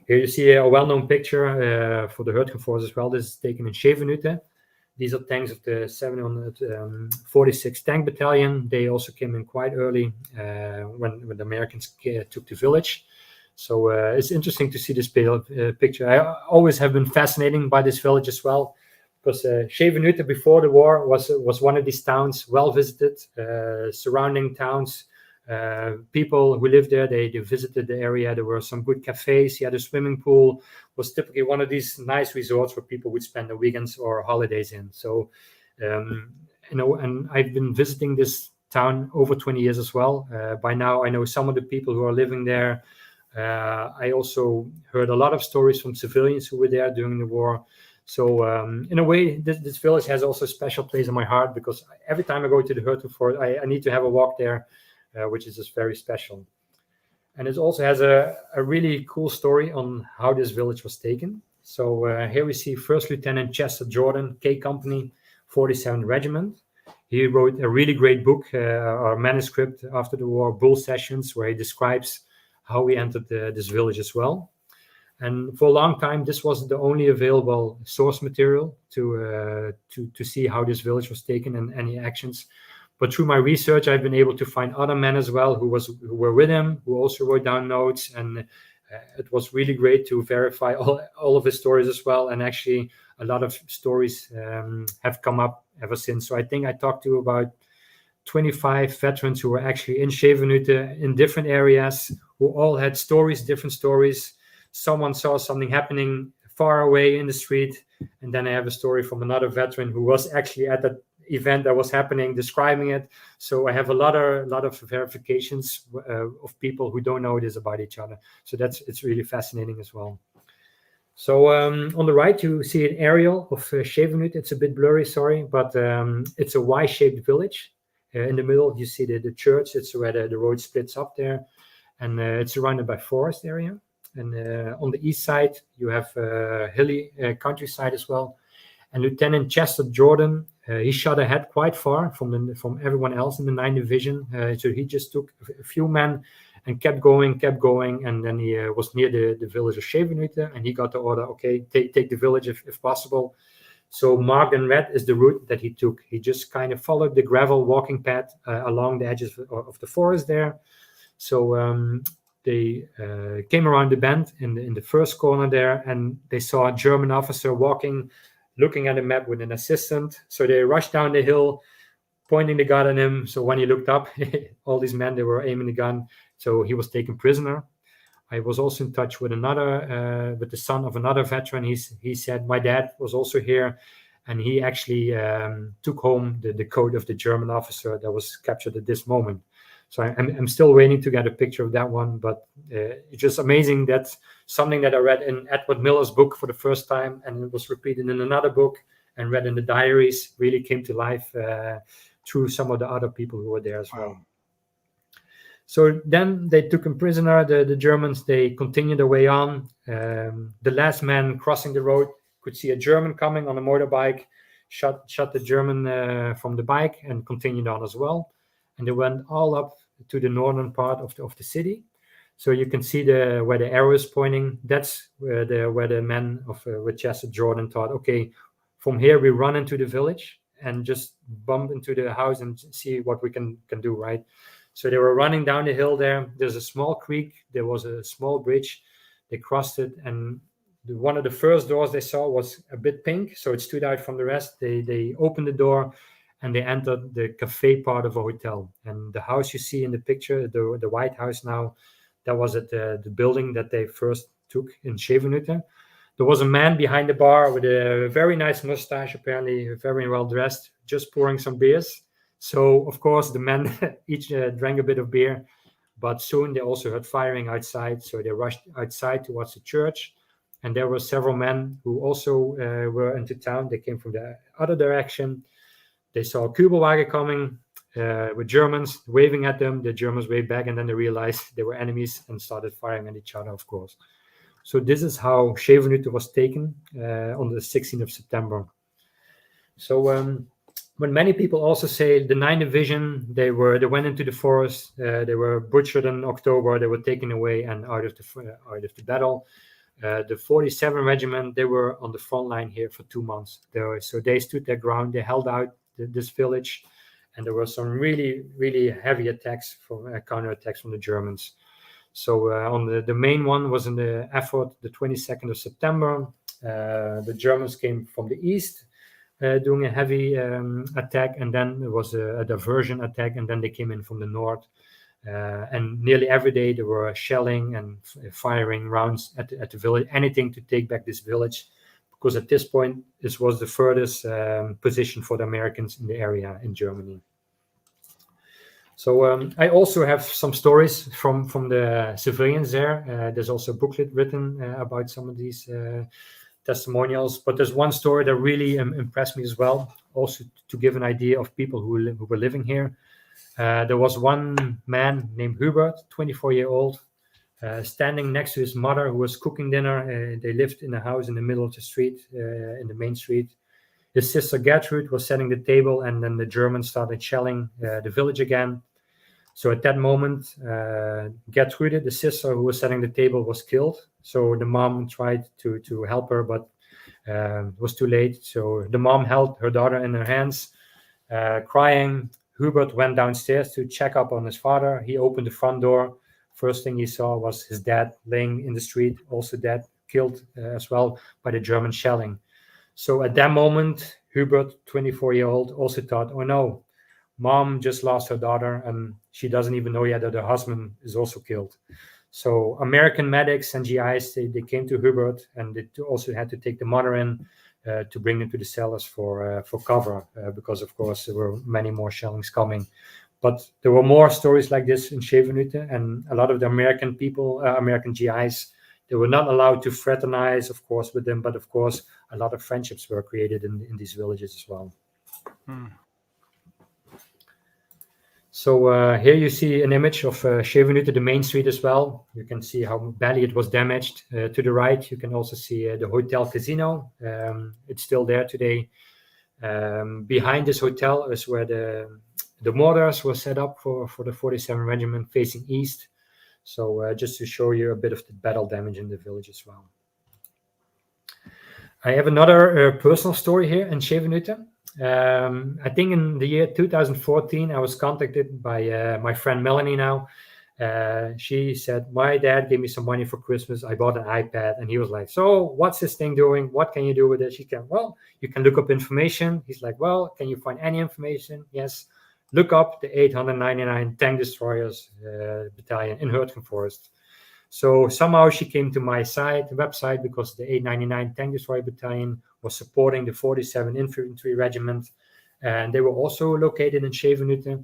Here you see a well-known picture for the Hürtgen Forest as well. This is taken in Schevenhütte. These are tanks of the 746th Tank Battalion. They also came in quite early when the Americans took the village. So it's interesting to see this picture. I always have been fascinated by this village as well, because Schevenhütte before the war was one of these towns, well visited, surrounding towns. People who lived there, they visited the area. There were some good cafes. He had a swimming pool. Was typically one of these nice resorts where people would spend their weekends or holidays in. So, and I've been visiting this town over 20 years as well. By now, I know some of the people who are living there. I also heard a lot of stories from civilians who were there during the war. So, in a way, this village has also a special place in my heart, because every time I go to the Hürtgen Forest, I need to have a walk there, which is just very special. And it also has a really cool story on how this village was taken. So here we see First Lieutenant Chester Jordan, K Company, 47th Regiment. He wrote a really great book, or manuscript after the war, Bull Sessions, where he describes how we entered this village as well. And for a long time, this was the only available source material to see how this village was taken and any actions. But through my research, I've been able to find other men as well who were with him, who also wrote down notes. And it was really great to verify all of his stories as well. And actually, a lot of stories have come up ever since. So I think I talked to about 25 veterans who were actually in Schevenhütte in different areas, who all had stories, different stories. Someone saw something happening far away in the street. And then I have a story from another veteran who was actually at that event that was happening, describing it. So I have a lot of verifications of people who don't know this about each other. So it's really fascinating as well. So on the right, you see an aerial of Schevenhütte. It's a bit blurry, sorry, but it's a Y-shaped village. In the middle, you see the church. It's where the road splits up there. And it's surrounded by forest area. And on the east side, you have hilly countryside as well. And Lieutenant Chester Jordan, he shot ahead quite far from everyone else in the 9th Division. So he just took a few men and kept going. And then he was near the village of Schevenhütte, and he got the order, okay, take the village if possible. So marked in red is the route that he took. He just kind of followed the gravel walking path along the edges of the forest there. So they came around the bend in the first corner there, and they saw a German officer walking, looking at a map with an assistant. So they rushed down the hill, pointing the gun at him. So when he looked up, all these men, they were aiming the gun. So he was taken prisoner. I was also in touch with with the son of another veteran. He said, my dad was also here, and he actually took home the coat of the German officer that was captured at this moment. So I'm still waiting to get a picture of that one, but it's just amazing. That's something that I read in Edward Miller's book for the first time, and it was repeated in another book and read in the diaries, really came to life through some of the other people who were there as well. So then they took him prisoner, the Germans. They continued their way on. The last man crossing the road could see a German coming on a motorbike, shot the German from the bike and continued on as well. And they went all up to the northern part of the city. So you can see where the arrow is pointing. That's where the men with Chester Jordan thought, okay, from here we run into the village and just bump into the house and see what we can do, right? So they were running down the hill there. There's a small creek. There was a small bridge. They crossed it, and one of the first doors they saw was a bit pink, so it stood out from the rest. They opened the door, and they entered the cafe part of a hotel. And the house you see in the picture, the White House now, that was at the building that they first took in Schevenhütte. There was a man behind the bar with a very nice mustache, apparently very well dressed, just pouring some beers. So, of course, the men each drank a bit of beer, but soon they also heard firing outside. So they rushed outside towards the church. And there were several men who also were into town. They came from the other direction. They saw a Kübelwagen coming with Germans waving at them. The Germans waved back, and then they realized they were enemies and started firing at each other, of course. So this is how Schevenhütte was taken on the 16th of September. So when many people also say the 9th Division, they went into the forest, they were butchered in October, they were taken away and out of the battle. The 47 Regiment, they were on the front line here for 2 months. So they stood their ground, they held out this village, and there were some really, really heavy attacks counterattacks from the Germans. So on the main one was in the effort, the 22nd of September. The Germans came from the east, doing a heavy attack, and then there was a diversion attack, and then they came in from the north. And nearly every day there were shelling and firing rounds at the village, anything to take back this village, because at this point this was the furthest position for the Americans in the area in Germany. So I also have some stories from the civilians there. There's also a booklet written about some of these testimonials, but there's one story that really impressed me as well, also to give an idea of people who were living here. There was one man named Hubert, 24-year-old, standing next to his mother who was cooking dinner. They lived in a house in the middle of the street, in the main street. His sister Gertrude was setting the table, and then the Germans started shelling the village again. So at that moment, Gertrude, the sister who was setting the table, was killed. So the mom tried to help her, but it was too late. So the mom held her daughter in her hands, crying. Hubert went downstairs to check up on his father. He opened the front door. First thing he saw was his dad laying in the street, also dead, killed as well by the German shelling. So at that moment, Hubert, 24-year-old, also thought, oh no, mom just lost her daughter, and she doesn't even know yet that her husband is also killed. So American medics and GIs, they came to Hubert, and they also had to take the mother in to bring them to the cellars for cover, because of course there were many more shellings coming. But there were more stories like this in Schevenhütte, and a lot of the American people, American GIs, They were not allowed to fraternize, of course, with them, but of course, a lot of friendships were created in these villages as well. So here you see an image of Schevenhütte, the main street as well. You can see how badly it was damaged. To the right, you can also see the Hotel Casino. It's still there today. Behind this hotel is where the mortars were set up for the 47 Regiment facing east. So just to show you a bit of the battle damage in the village as well. I have another personal story here in Schevenhütte. I think in the year 2014, I was contacted by my friend Melanie now. She said, my dad gave me some money for Christmas. I bought an iPad. And he was like, so what's this thing doing? What can you do with it? She said, well, you can look up information. He's like, well, can you find any information? Yes. Look up the 899 Tank Destroyers Battalion in Hürtgen Forest. So somehow she came to my website, because the 899 Tank Destroyer Battalion was supporting the 47 Infantry Regiment, and they were also located in Schevenhütte.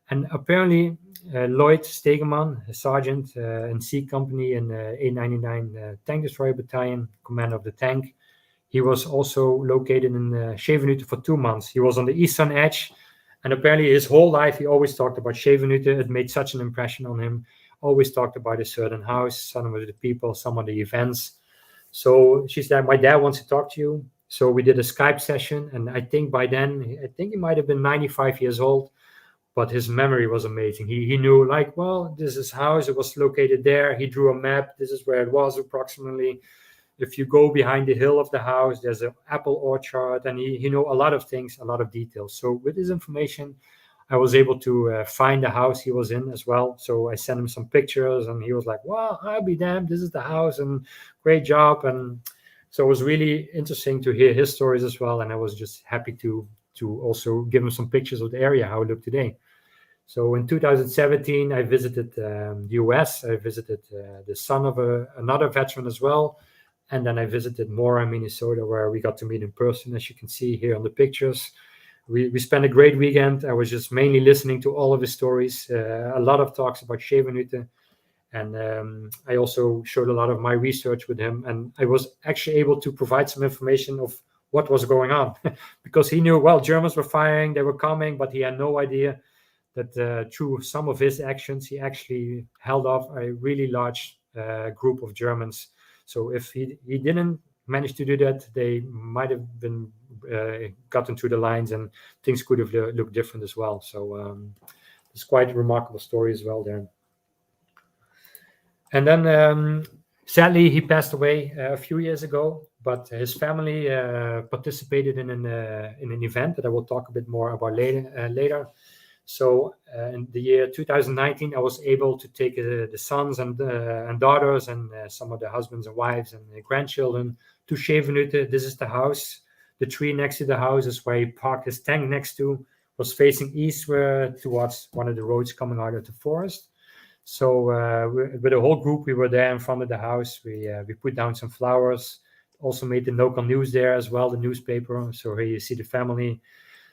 And apparently Lloyd Stegeman, a sergeant in C Company in 899 Tank Destroyer Battalion, commander of the tank, he was also located in Schevenhütte for 2 months. He was on the eastern edge, and apparently his whole life he always talked about Schevenhütte. It made such an impression on him. Always talked about a certain house, some of the people, some of the events. So she said, my dad wants to talk to you. So we did a Skype session, and I think by then, I think he might have been 95 years old, but his memory was amazing. He knew, like, well, this is house, it was located there. He drew a map. This is where it was approximately. If you go behind the hill of the house, there's an apple orchard, and he knew a lot of things, a lot of details. So with this information, I was able to find the house he was in as well. So I sent him some pictures, and he was like, wow, I'll be damned, this is the house, and great job. And so it was really interesting to hear his stories as well. And I was just happy to also give him some pictures of the area, how it looked today. So in 2017, I visited the US. I visited the son of another veteran as well. And then I visited Moor, Minnesota, where we got to meet in person, as you can see here on the pictures. We spent a great weekend. I was just mainly listening to all of his stories, a lot of talks about Schevenhütte. And I also showed a lot of my research with him. And I was actually able to provide some information of what was going on because he knew, well, Germans were firing, they were coming, but he had no idea that through some of his actions, he actually held off a really large group of Germans. So if he didn't manage to do that, they might have been gotten through the lines, and things could have looked different as well. So it's quite a remarkable story as well there. And then sadly, he passed away a few years ago, but his family participated in an event that I will talk a bit more about later. So in the year 2019, I was able to take the sons and daughters and some of the husbands and wives and the grandchildren to Schevenhütte. This is the house. The tree next to the house is where he parked his tank next to, was facing eastward towards one of the roads coming out of the forest. So with the whole group, we were there in front of the house. We put down some flowers, also made the local news there as well, the newspaper. So here you see the family.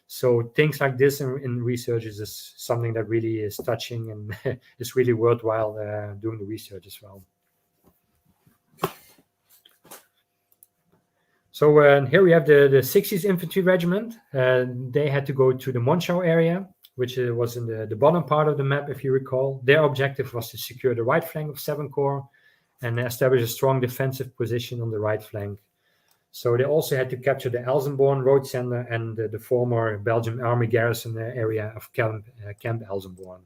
So things like this in research is something that really is touching, and it's really worthwhile doing the research as well. So here we have the 60th Infantry Regiment. They had to go to the Monchau area, which was in the bottom part of the map, if you recall. Their objective was to secure the right flank of 7 Corps and establish a strong defensive position on the right flank. So they also had to capture the Elsenborn road center and the former Belgian army garrison area of Camp Elsenborn.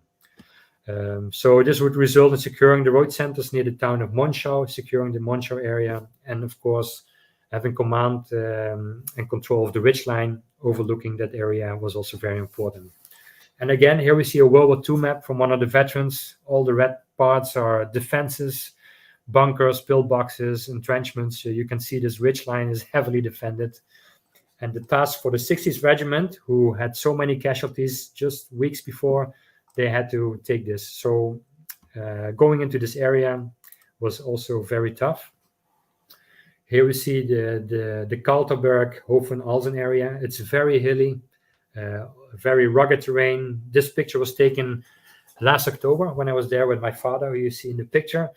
So this would result in securing the road centers near the town of Monchau, securing the Monchau area, and of course, having command and control of the ridgeline overlooking that area was also very important. And again, here we see a World War II map from one of the veterans. All the red parts are defenses, bunkers, pillboxes, entrenchments. So you can see this ridgeline is heavily defended. And the task for the 60th Regiment, who had so many casualties just weeks before, they had to take this. So going into this area was also very tough. Here we see the Kalterberg, Hofen, Alzen area. It's very hilly, very rugged terrain. This picture was taken last October when I was there with my father, who you see in the picture.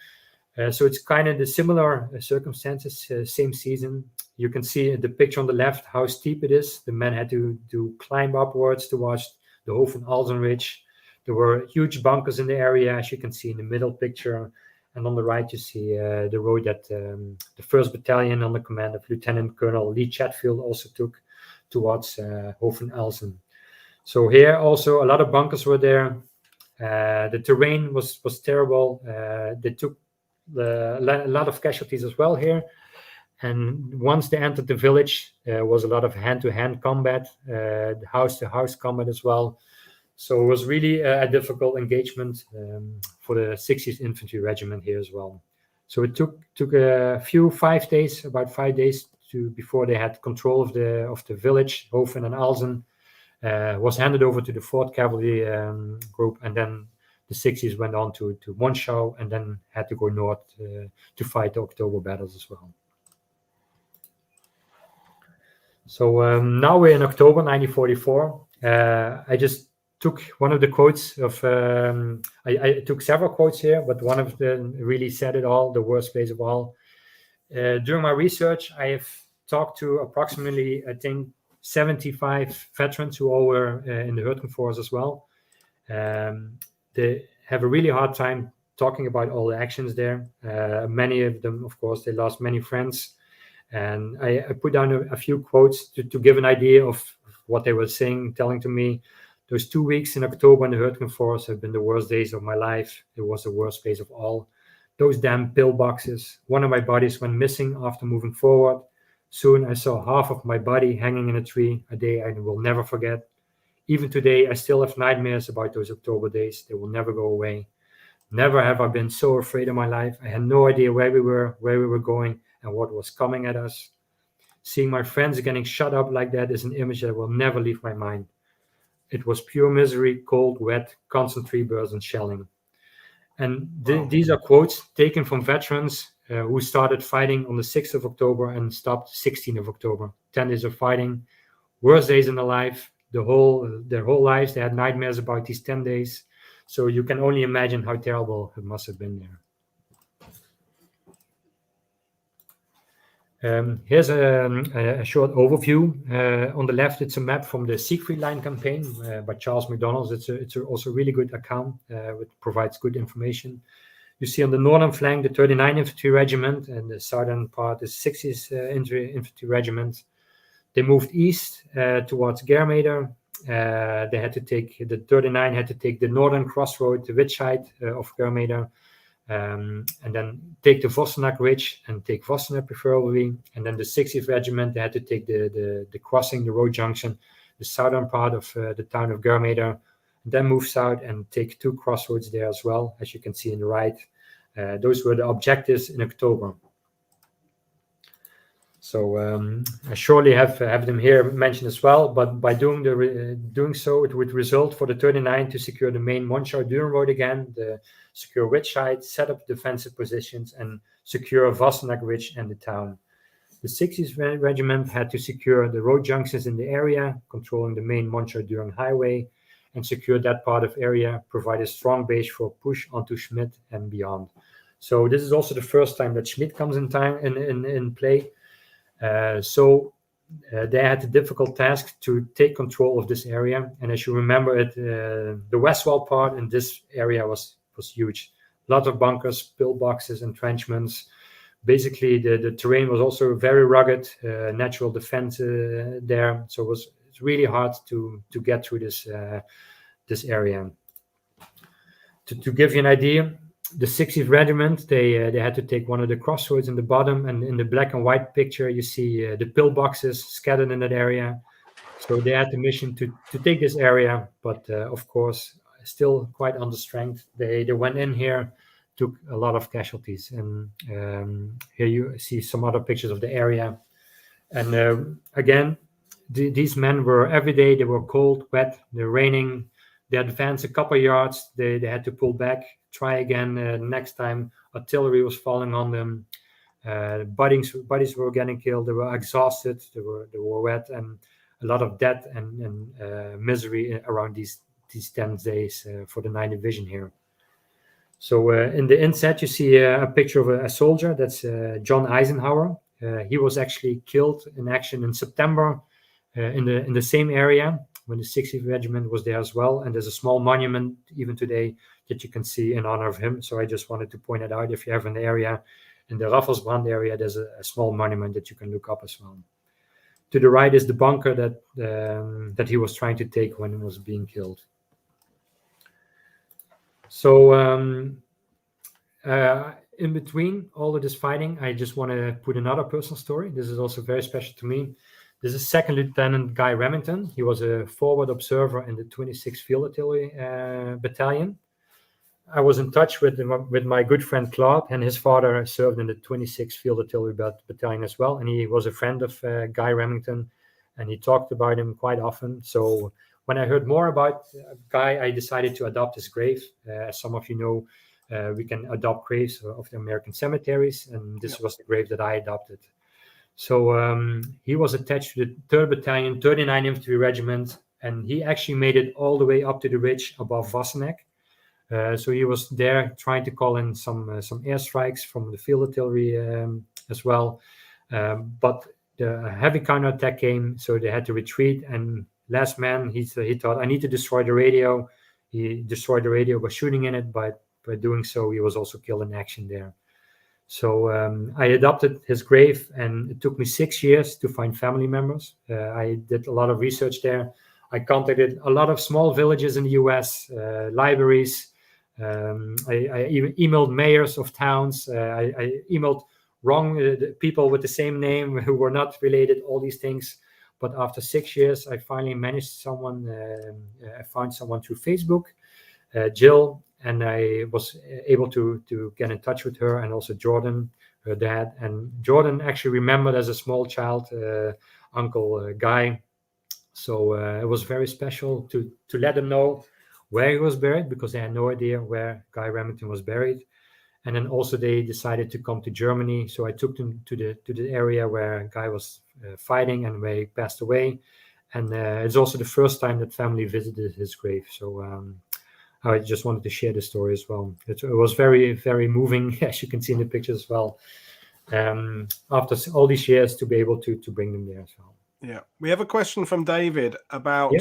So it's kind of the similar circumstances, same season. You can see the picture on the left how steep it is. The men had to climb upwards towards the Alzen Ridge. There were huge bunkers in the area, as you can see in the middle picture. And on the right, you see the road that the 1st Battalion under command of Lieutenant Colonel Lee Chatfield also took towards Alzen. So here also a lot of bunkers were there. The terrain was terrible. They took a lot of casualties as well here. And once they entered the village, there was a lot of hand-to-hand combat, house-to-house combat as well. So it was really a difficult engagement for the 60th Infantry Regiment here as well. So it took about 5 days before they had control of the village. Hofen and Alzen was handed over to the 4th Cavalry Group, and then the 60s went on to Monchau, and then had to go north to fight the October battles as well. So now we're in October 1944. I just took one of the quotes of, I took several quotes here, but one of them really said it all, the worst place of all. During my research, I have talked to approximately, I think, 75 veterans who all were in the Hürtgen Forest as well. They have a really hard time talking about all the actions there. Many of them, of course, they lost many friends. And I put down a few quotes to give an idea of what they were saying, telling to me. Those 2 weeks in October in the Hürtgen Forest have been the worst days of my life. It was the worst place of all. Those damn pillboxes. One of my bodies went missing after moving forward. Soon I saw half of my body hanging in a tree, a day I will never forget. Even today, I still have nightmares about those October days. They will never go away. Never have I been so afraid in my life. I had no idea where we were going, and what was coming at us. Seeing my friends getting shut up like that is an image that will never leave my mind. It was pure misery, cold, wet, constant tree bursts and shelling. And these are quotes taken from veterans who started fighting on the 6th of October and stopped 16th of October. 10 days of fighting, worst days in their life. Their whole lives, they had nightmares about these 10 days. So you can only imagine how terrible it must have been there. Here's a short overview. On the left, it's a map from the Siegfried Line campaign by Charles McDonald. It's also a really good account, which provides good information. You see on the northern flank, the 39th Infantry Regiment, and the southern part is 60th Infantry Regiment. They moved east towards Germeter. They had to take, the 39 had to take the northern crossroad, the ridge side of Germeter, and then take the Vossenack Ridge and take Vossenack preferably. And then the 60th Regiment, they had to take the crossing, the road junction, the southern part of the town of Germeter, then move south and take 2 crossroads there as well, as you can see on the right. Those were the objectives in October. So I surely have them here mentioned as well, but by doing so, it would result for the 39 to secure the main Monchau-Düren road again, the secure ridge side, set up defensive positions, and secure Vossenack Ridge and the town. The 60th Regiment had to secure the road junctions in the area, controlling the main Monchau-Düren highway, and secure that part of area, provide a strong base for push onto Schmidt and beyond. So this is also the first time that Schmidt comes in play. So they had the difficult task to take control of this area. And as you remember, the Westwall part in this area was huge. A lot of bunkers, pillboxes, entrenchments. Basically, the terrain was also very rugged, natural defense there. So it's really hard to get through this area. To give you an idea, the 60th Regiment, they had to take one of the crossroads in the bottom, and in the black and white picture, you see the pillboxes scattered in that area. So they had the mission to take this area, but of course, still quite under strength. They went in here, took a lot of casualties, and here you see some other pictures of the area. And again, these men were every day, they were cold, wet, they're raining. They advanced a couple of yards, they had to pull back, try again next time. Artillery was falling on them. Buddies were getting killed. They were exhausted. They were wet, and a lot of death and misery around these 10 days for the 9th Division here. So in the inset, you see a picture of a soldier. That's John Eisenhower. He was actually killed in action in September in the same area when the 60th Regiment was there as well. And there's a small monument even today that you can see in honor of him. So I just wanted to point it out. If you have an area in the Raffelsbrand area, there's a small monument that you can look up as well. To the right is the bunker that he was trying to take when he was being killed. So in between all of this fighting, I just want to put another personal story. This is also very special to me. This is Second Lieutenant Guy Remington. He was a forward observer in the 26th Field Artillery Battalion. I was in touch with my good friend Claude, and his father served in the 26th Field Artillery Battalion as well. And he was a friend of Guy Remington, and he talked about him quite often. So when I heard more about Guy, I decided to adopt his grave. As some of you know, we can adopt graves of the American cemeteries, and this was the grave that I adopted. So he was attached to the 3rd Battalion, 39 Infantry Regiment, and he actually made it all the way up to the ridge above Wassenack. So he was there trying to call in some airstrikes from the field artillery as well. But the heavy counterattack came, so they had to retreat. And last man, he thought, I need to destroy the radio. He destroyed the radio by shooting in it, but by doing so, he was also killed in action there. So I adopted his grave, and it took me 6 years to find family members. I did a lot of research there. I contacted a lot of small villages in the US, libraries. I even emailed mayors of towns. I emailed wrong people with the same name who were not related, all these things. But after 6 years, I finally managed someone. I found someone through Facebook, Jill, and I was able to get in touch with her, and also Jordan, her dad. And Jordan actually remembered as a small child Uncle Guy. So it was very special to let them know where he was buried, because they had no idea where Guy Remington was buried. And then also they decided to come to Germany. So I took them to the area where Guy was fighting and where he passed away. And it's also the first time that family visited his grave. So I just wanted to share the story as well. It was very, very moving, as you can see in the pictures as well. After all these years, to be able to bring them there as well. Yeah, we have a question from David about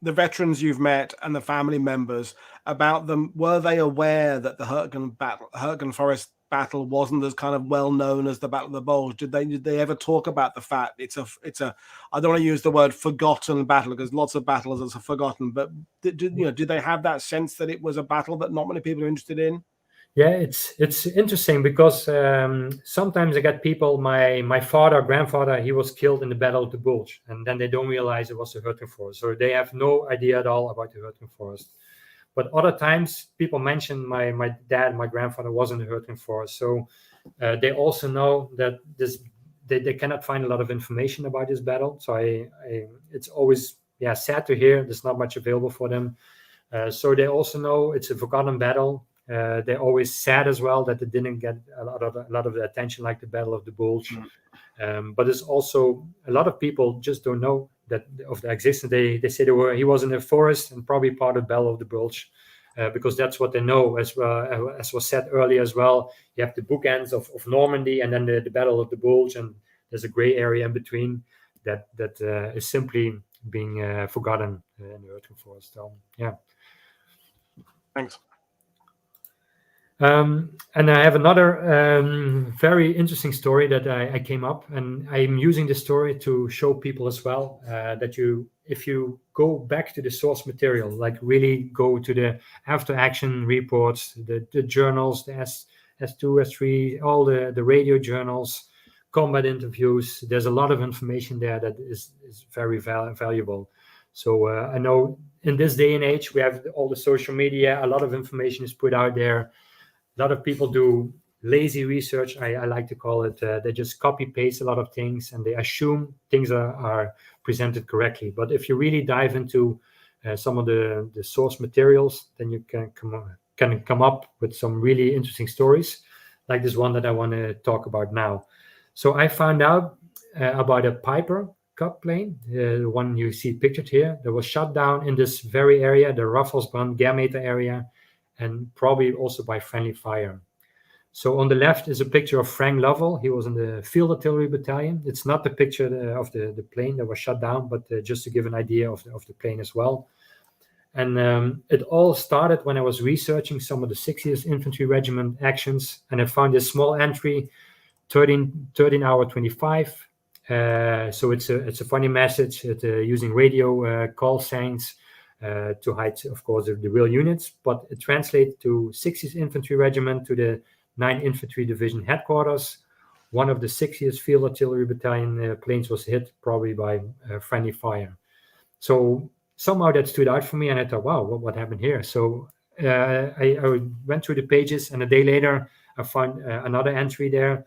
the veterans you've met and the family members, about them. Were they aware that the Hürtgen Forest battle wasn't as kind of well known as the Battle of the Bulge? Did they ever talk about the fact it's a I don't want to use the word forgotten battle, because lots of battles are forgotten, but did they have that sense that it was a battle that not many people are interested in? Yeah, it's interesting, because sometimes I get people, my father, grandfather, he was killed in the Battle of the Bulge, and then they don't realize it was the Hürtgen Forest. So they have no idea at all about the Hürtgen Forest. But other times people mention my dad, my grandfather was in the Hürtgen Forest. So they also know that they cannot find a lot of information about this battle. So it's always sad to hear there's not much available for them. So they also know it's a forgotten battle. They're always sad as well that they didn't get a lot of the attention like the Battle of the Bulge. But it's also a lot of people just don't know that of the existence. They say he was in the forest and probably part of the Battle of the Bulge, because that's what they know. As was said earlier as well, you have the bookends of Normandy and then the Battle of the Bulge, and there's a gray area in between that is simply being forgotten in the Hürtgen Forest. So, yeah. Thanks. And I have another very interesting story that I came up, and I'm using this story to show people as well that if you go back to the source material, like really go to the after action reports, the journals, the S2, S3, all the radio journals, combat interviews, there's a lot of information there that is very valuable. So I know in this day and age, we have all the social media, a lot of information is put out there. A lot of people do lazy research, I like to call it. They just copy paste a lot of things and they assume things are presented correctly. But if you really dive into some of the source materials, then you can come up with some really interesting stories, like this one that I want to talk about now. So I found out about a Piper Cub plane, the one you see pictured here, that was shot down in this very area, the Raffelsbrand Germeter area. and probably also by friendly fire. So on the left is a picture of Frank Lovell. He was in the Field Artillery Battalion. It's not the picture of the plane that was shot down, but just to give an idea of the plane as well. And it all started when I was researching some of the 60th Infantry Regiment actions, and I found this small entry, 13 hour 25. So it's a funny message, using radio call signs to hide, of course, the real units, but it translates to 60th Infantry Regiment, to the 9th Infantry Division headquarters. One of the 60th Field Artillery Battalion planes was hit, probably by friendly fire. So somehow that stood out for me, and I thought, wow, what happened here? So I went through the pages, and a day later I found another entry there.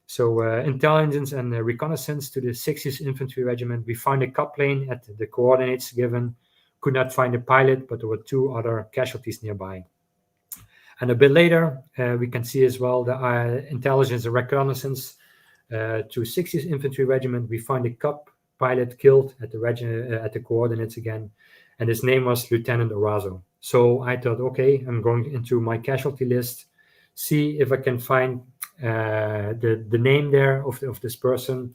So intelligence and reconnaissance to the 60th Infantry Regiment. We found a Cup plane at the coordinates given. Could not find a pilot, but there were 2 other casualties nearby. And a bit later, we can see as well the intelligence and reconnaissance to 60th Infantry Regiment. We find a Cup pilot killed at the coordinates again, and his name was Lieutenant Orazo. So I thought, okay, I'm going into my casualty list, see if I can find the name there of this person.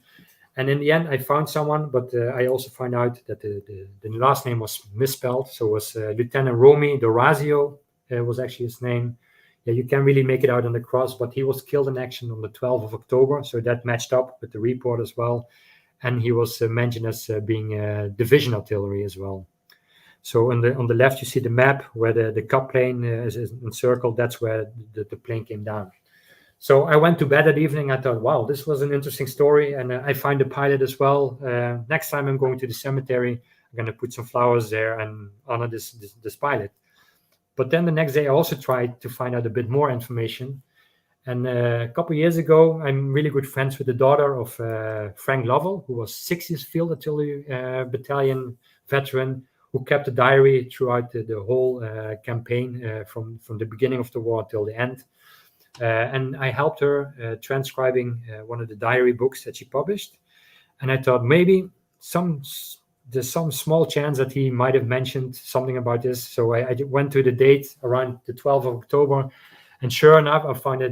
And in the end, I found someone, but I also found out that the last name was misspelled. So it was Lieutenant Romy D'Orazio was actually his name. Yeah, you can't really make it out on the cross, but he was killed in action on the 12th of October. So that matched up with the report as well. And he was mentioned as being division artillery as well. So on the left, you see the map where the Cup plane is encircled. That's where the plane came down. So I went to bed that evening. I thought, wow, this was an interesting story. And I find the pilot as well. Next time I'm going to the cemetery, I'm going to put some flowers there and honor this pilot. But then the next day, I also tried to find out a bit more information. And a couple of years ago, I'm really good friends with the daughter of Frank Lovell, who was 60th Field Artillery Battalion veteran, who kept a diary throughout the whole campaign from the beginning of the war till the end. And I helped her transcribing one of the diary books that she published. And I thought maybe there's some small chance that he might have mentioned something about this. So I went to the date around the 12th of October. And sure enough, I found a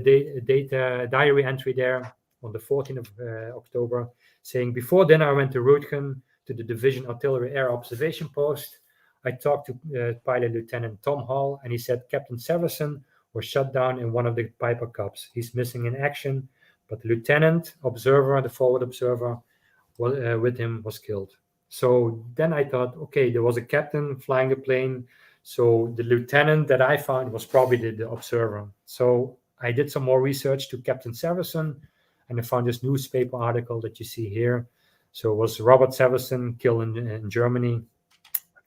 diary entry there on the 14th of October saying, before dinner, I went to Hürtgen to the Division Artillery Air Observation Post. I talked to Pilot Lieutenant Tom Hall, and he said Captain Severson was shot down in one of the Piper Cups. He's missing in action, but the lieutenant observer, the forward observer, with him was killed. So then I thought, okay, there was a captain flying the plane. So the lieutenant that I found was probably the observer. So I did some more research to Captain Severson, and I found this newspaper article that you see here. So it was Robert Severson killed in Germany.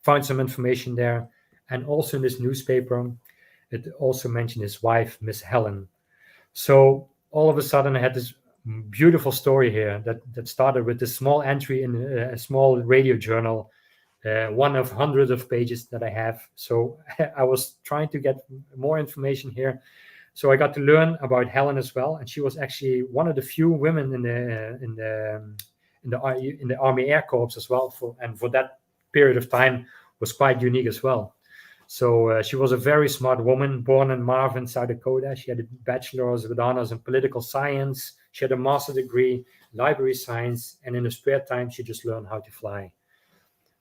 Found some information there. And also in this newspaper, it also mentioned his wife, Miss Helen. So all of a sudden I had this beautiful story here that started with this small entry in a small radio journal, one of hundreds of pages that I have. So I was trying to get more information here. So I got to learn about Helen as well, and she was actually one of the few women in the Army Air Corps as well. For that period of time was quite unique as well. So she was a very smart woman, born in Marvin, South Dakota. She had a bachelor's with honors in political science. She had a master's degree, library science, and in her spare time, she just learned how to fly.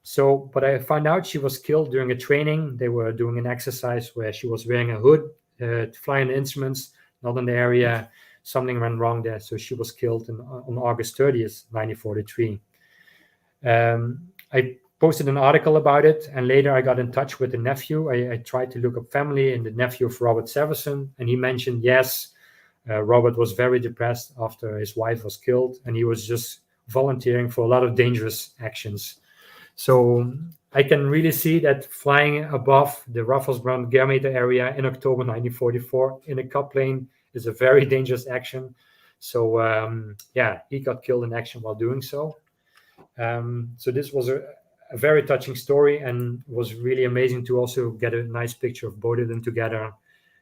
So, but I found out she was killed during a training. They were doing an exercise where she was wearing a hood to fly in the instruments, not in the area. Something went wrong there. So she was killed on August 30th, 1943. I posted an article about it, and later I got in touch with the nephew. I tried to look up family and the nephew of Robert Severson, and he mentioned, yes, Robert was very depressed after his wife was killed, and he was just volunteering for a lot of dangerous actions. So I can really see that flying above the Rafflesbrand Germeter area in October 1944 in a Cup plane is a very dangerous action. So he got killed in action while doing so. So this was a very touching story, and was really amazing to also get a nice picture of both of them together.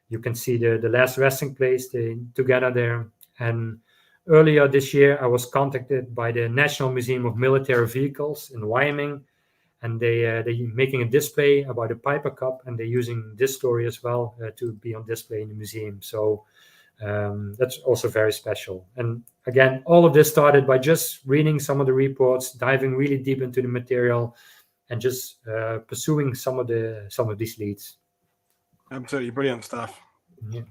You can see the last resting place together there. And earlier this year, I was contacted by the National Museum of Military Vehicles in Wyoming, and they're making a display about a Piper Cup, and they're using this story as well to be on display in the museum. So that's also very special. And again, all of this started by just reading some of the reports, diving really deep into the material, and just pursuing some of these leads. Absolutely brilliant stuff. Yeah.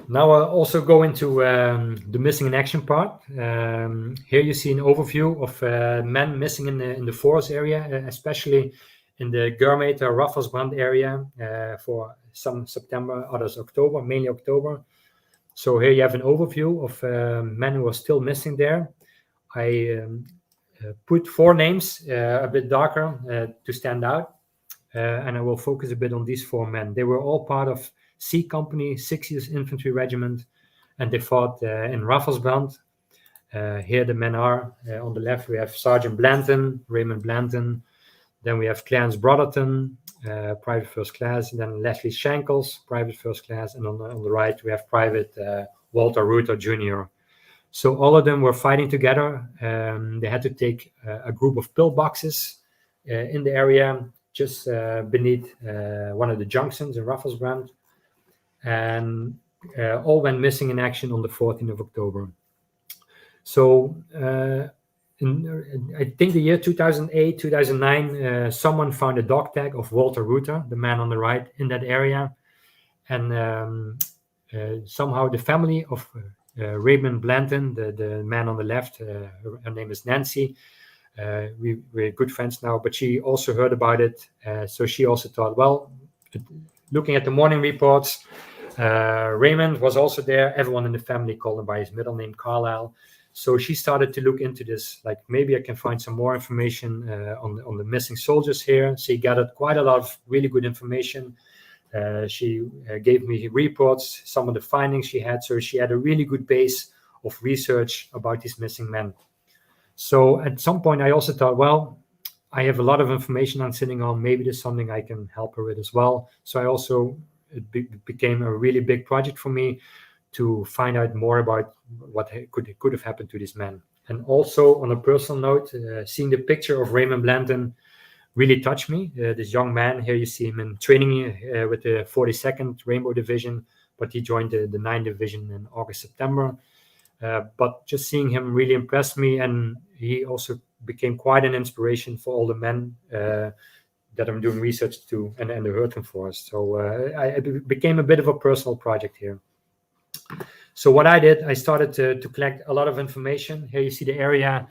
Now I'll also go into the missing in action part. Here you see an overview of men missing in the forest area, especially in the Germeter Raffelsbrand area for some September, others October, mainly October. So here you have an overview of men who are still missing there. I put 4 names, a bit darker to stand out, and I will focus a bit on these 4 men. They were all part of C Company, 60th Infantry Regiment, and they fought in Raffelsbrand. Here the men are. On the left we have Sergeant Blanton, Raymond Blanton. Then we have Clarence Brotherton, Private First Class, and then Leslie Shankles, Private First Class, and on the right we have Private Walter Reuter Jr. So all of them were fighting together. They had to take a group of pillboxes in the area just beneath one of the junctions in Raffelsbrand, and all went missing in action on the 14th of October. So I think the year 2008, 2009, someone found a dog tag of Walter Reuter, the man on the right, in that area. And somehow the family of Raymond Blanton, the man on the left, her name is Nancy. We're good friends now, but she also heard about it. So she also thought, well, looking at the morning reports, Raymond was also there. Everyone in the family called him by his middle name, Carlisle. So she started to look into this, like maybe I can find some more information on the missing soldiers here. She gathered quite a lot of really good information. She gave me reports, some of the findings she had. So she had a really good base of research about these missing men. So at some point I also thought, well, I have a lot of information I'm sitting on. Maybe there's something I can help her with as well. So I also, it became a really big project for me to find out more about what could have happened to this man. And also on a personal note, seeing the picture of Raymond Blanton really touched me. This young man, here you see him in training with the 42nd Rainbow Division, but he joined the 9th Division in August, September. But just seeing him really impressed me, and he also became quite an inspiration for all the men that I'm doing research to and the Hürtgen Forest. So it became a bit of a personal project here. So what I did, I started to collect a lot of information. Here you see the area.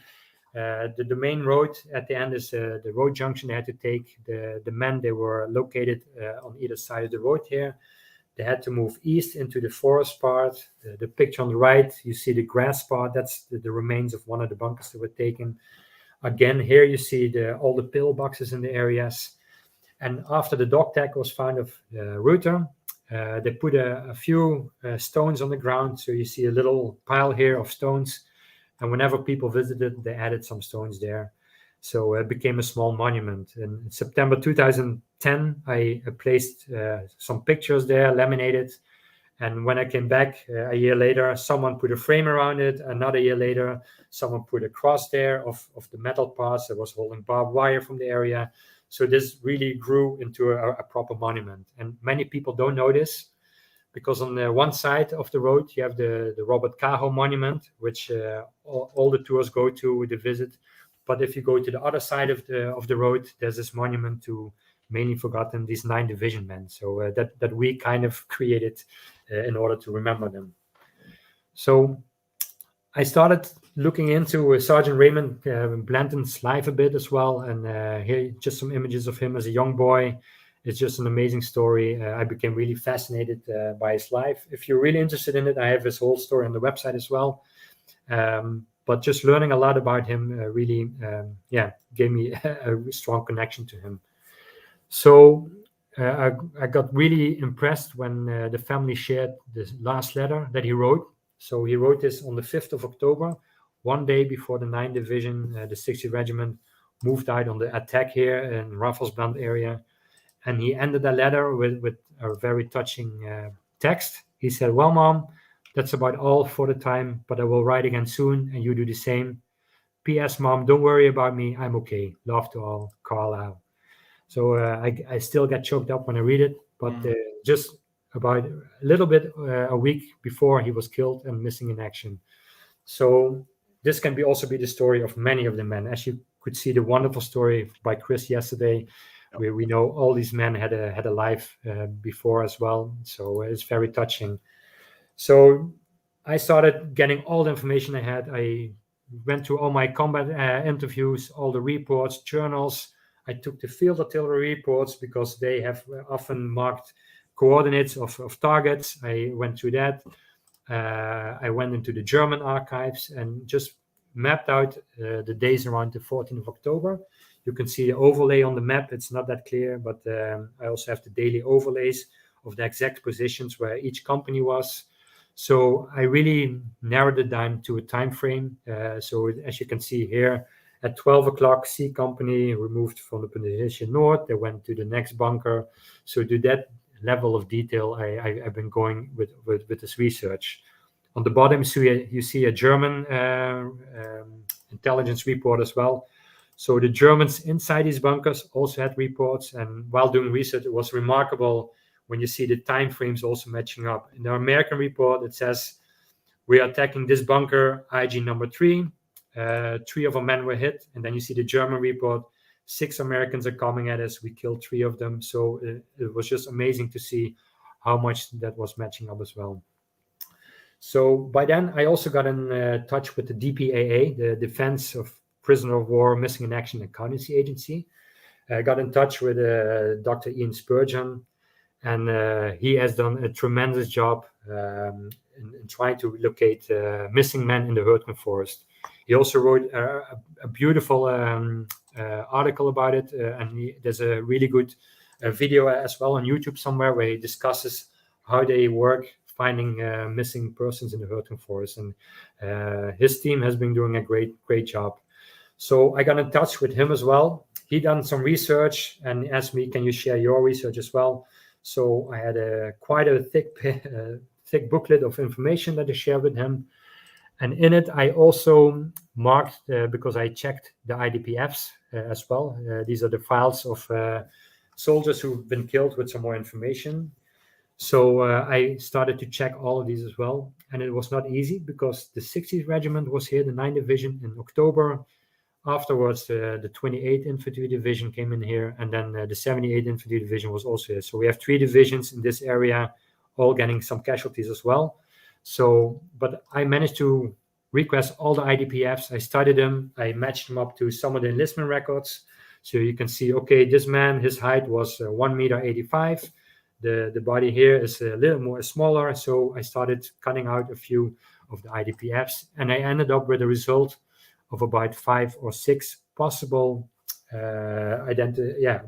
The main road at the end is the road junction they had to take. The men, they were located on either side of the road here. They had to move east into the forest part. The picture on the right, you see the grass part. That's the remains of one of the bunkers that were taken. Again, here you see all the pillboxes in the areas. And after the dog tag was found of Reuter, they put a few stones on the ground. So you see a little pile here of stones. And whenever people visited, they added some stones there. So it became a small monument. In September 2010, I placed some pictures there, laminated. And when I came back a year later, someone put a frame around it. Another year later, someone put a cross there of the metal parts that was holding barbed wire from the area. So this really grew into a proper monument. And many people don't know this, because on the one side of the road, you have the Robert Cajo monument, which all the tours go to visit. But if you go to the other side of the road, there's this monument to mainly forgotten these 9th Division men. So that we kind of created in order to remember them. So I started looking into Sergeant Raymond Blanton's life a bit as well. And here just some images of him as a young boy. It's just an amazing story. I became really fascinated by his life. If you're really interested in it, I have his whole story on the website as well. But just learning a lot about him really, gave me a strong connection to him. So I got really impressed when the family shared the last letter that he wrote. So he wrote this on the 5th of October, one day before the 9th Division, the 60th Regiment, moved out on the attack here in Raffelsbrand area. And he ended the letter with a very touching text. He said, "Well, Mom, that's about all for the time, but I will write again soon, and you do the same. P.S. Mom, don't worry about me. I'm okay. Love to all, Carlisle. So I still get choked up when I read it, but just about a little bit a week before he was killed and missing in action. So this can also be the story of many of the men. As you could see, the wonderful story by Chris yesterday, where we know all these men had a life before as well. So it's very touching. So I started getting all the information I had. I went through all my combat interviews, all the reports, journals. I took the field artillery reports because they have often marked coordinates of targets. I went through that. I went into the German archives and just mapped out the days around the 14th of October. You can see the overlay on the map. It's not that clear, but I also have the daily overlays of the exact positions where each company was. So I really narrowed it down to a time frame. So as you can see here, at 12 o'clock, C Company removed from the position north. They went to the next bunker. So to that level of detail, I've been going with this research. On the bottom, you see a German intelligence report as well. So the Germans inside these bunkers also had reports. And while doing research, it was remarkable when you see the time frames also matching up. In the American report, it says, we are attacking this bunker, IG number 3. 3 of our men were hit. And then you see the German report, 6 Americans are coming at us. We killed 3 of them. So it was just amazing to see how much that was matching up as well. So by then, I also got in touch with the DPAA, the Defense of Prisoner of War Missing in Action Accountancy Agency. I got in touch with Dr. Ian Spurgeon, and he has done a tremendous job in trying to locate missing men in the Hürtgen Forest. He also wrote a beautiful article about it, and there's a really good video as well on YouTube somewhere where he discusses how they work finding missing persons in the Hürtgen Forest. And his team has been doing a great job. So I got in touch with him as well. He done some research and asked me, can you share your research as well? So I had quite a thick booklet of information that I shared with him. And in it, I also marked, because I checked the IDPFs as well. These are the files of soldiers who've been killed with some more information. So I started to check all of these as well. And it was not easy because the 60th Regiment was here, the 9th Division in October. Afterwards, the 28th Infantry Division came in here, and then the 78th Infantry Division was also here. So we have 3 divisions in this area, all getting some casualties as well. So, but I managed to request all the IDPFs. I studied them. I matched them up to some of the enlistment records. So you can see, okay, this man, his height was 1.85 meters. The body here is a little more smaller. So I started cutting out a few of the IDPFs, and I ended up with a result of about 5 or 6 possible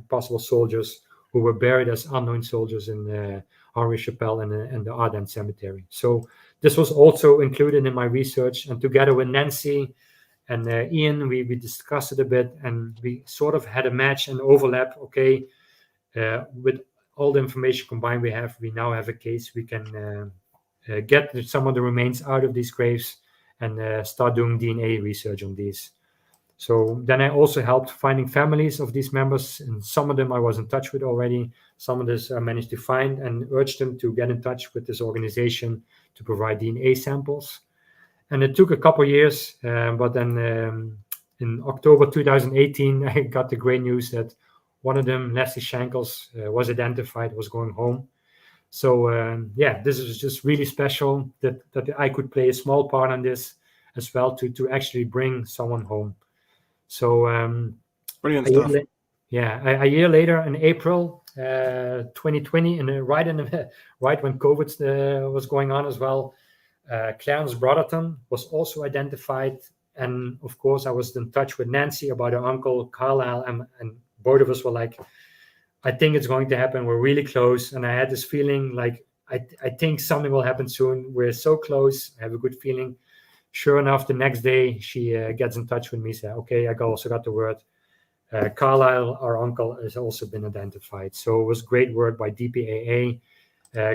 possible soldiers who were buried as unknown soldiers in Henri Chapelle and the Ardennes Cemetery. So this was also included in my research, and together with Nancy and Ian, we discussed it a bit, and we sort of had a match and overlap. Okay, with all the information combined we now have a case. We can get some of the remains out of these graves and start doing DNA research on these. So then I also helped finding families of these members, and some of them I was in touch with already. Some of this I managed to find and urged them to get in touch with this organization to provide DNA samples. And it took a couple of years, but then in October 2018, I got the great news that one of them, Leslie Shankles, was identified, was going home. So this is just really special that I could play a small part on this as well to actually bring someone home. So brilliant stuff. A year later, in April 2020, right when COVID was going on as well, Clarence Brotherton was also identified, and of course I was in touch with Nancy about her uncle Carlisle, and both of us were like, I think it's going to happen. We're really close. And I had this feeling like, I think something will happen soon. We're so close. I have a good feeling. Sure enough, the next day, she gets in touch with me, say, okay, I also got the word. Carlisle, our uncle, has also been identified. So it was great work by DPAA,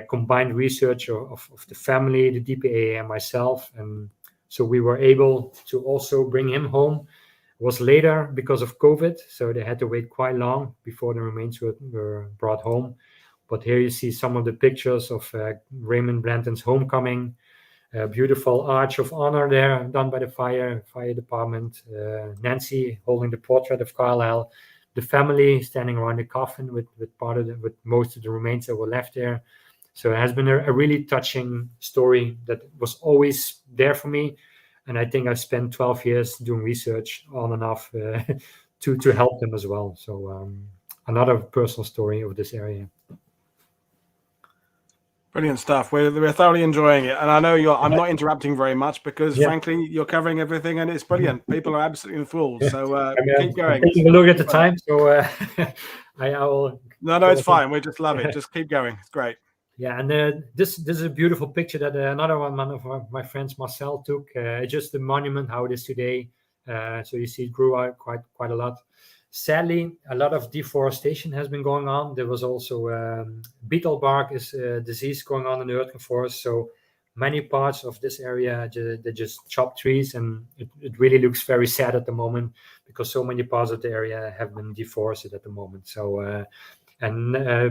combined research of the family, the DPAA, and myself. And So we were able to also bring him home. It was later because of COVID, so they had to wait quite long before the remains were brought home. But here you see some of the pictures of Raymond Blanton's homecoming. A beautiful arch of honor there done by the fire department. Nancy holding the portrait of Carlyle. The family standing around the coffin with most of the remains that were left there. So it has been a really touching story that was always there for me. And I think I spent 12 years doing research on and off to help them as well. So another personal story of this area. Brilliant stuff. We're thoroughly enjoying it, and I know I'm not interrupting very much because, frankly, you're covering everything, and it's brilliant. People are absolutely enthralled. So keep going. I'm taking a look at the time, so I will. No, it's fine. We just love it. Just keep going. It's great. Yeah, and this is a beautiful picture that another one of my friends, Marcel, took. Just the monument, how it is today. So you see, it grew out quite a lot. Sadly, a lot of deforestation has been going on. There was also beetle bark is a disease going on in the Hürtgen Forest. So many parts of this area, they just chop trees, and it really looks very sad at the moment because so many parts of the area have been deforested at the moment. So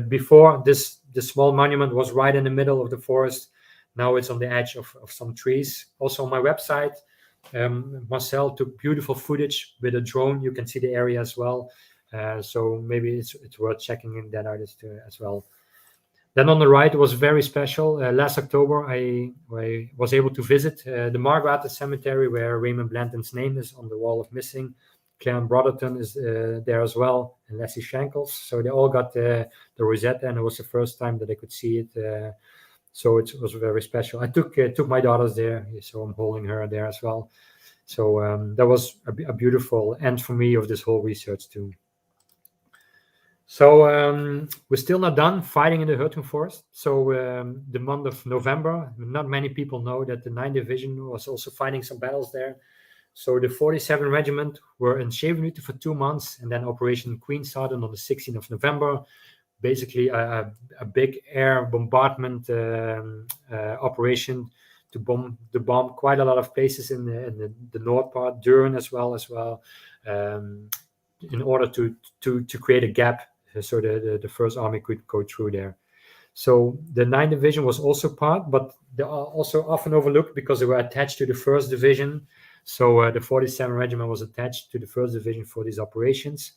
before this small monument was right in the middle of the forest. Now it's on the edge of some trees. Also on my website, Marcel took beautiful footage with a drone. You can see the area as well. So maybe it's worth checking that out as well. Then on the right, it was very special. Last October, I was able to visit the Margaret Cemetery, where Raymond Blanton's name is on the wall of missing. Claire Brotherton is there as well, and Leslie Shankles. So they all got the Rosetta, and it was the first time that I could see it. So it was very special. I took my daughters there, so I'm holding her there as well. So that was a beautiful end for me of this whole research too. So we're still not done fighting in the Hürtgen Forest. So the month of November, not many people know that the 9th Division was also fighting some battles there. So the 47th Regiment were in Schevenhütte for 2 months, and then Operation Queen started on the 16th of November. Basically a big air bombardment operation to bomb quite a lot of places in the north part, Duren as well, in order to create a gap so the First Army could go through there. So the 9th Division was also part, but they are also often overlooked because they were attached to the 1st Division. So the 47th Regiment was attached to the 1st Division for these operations.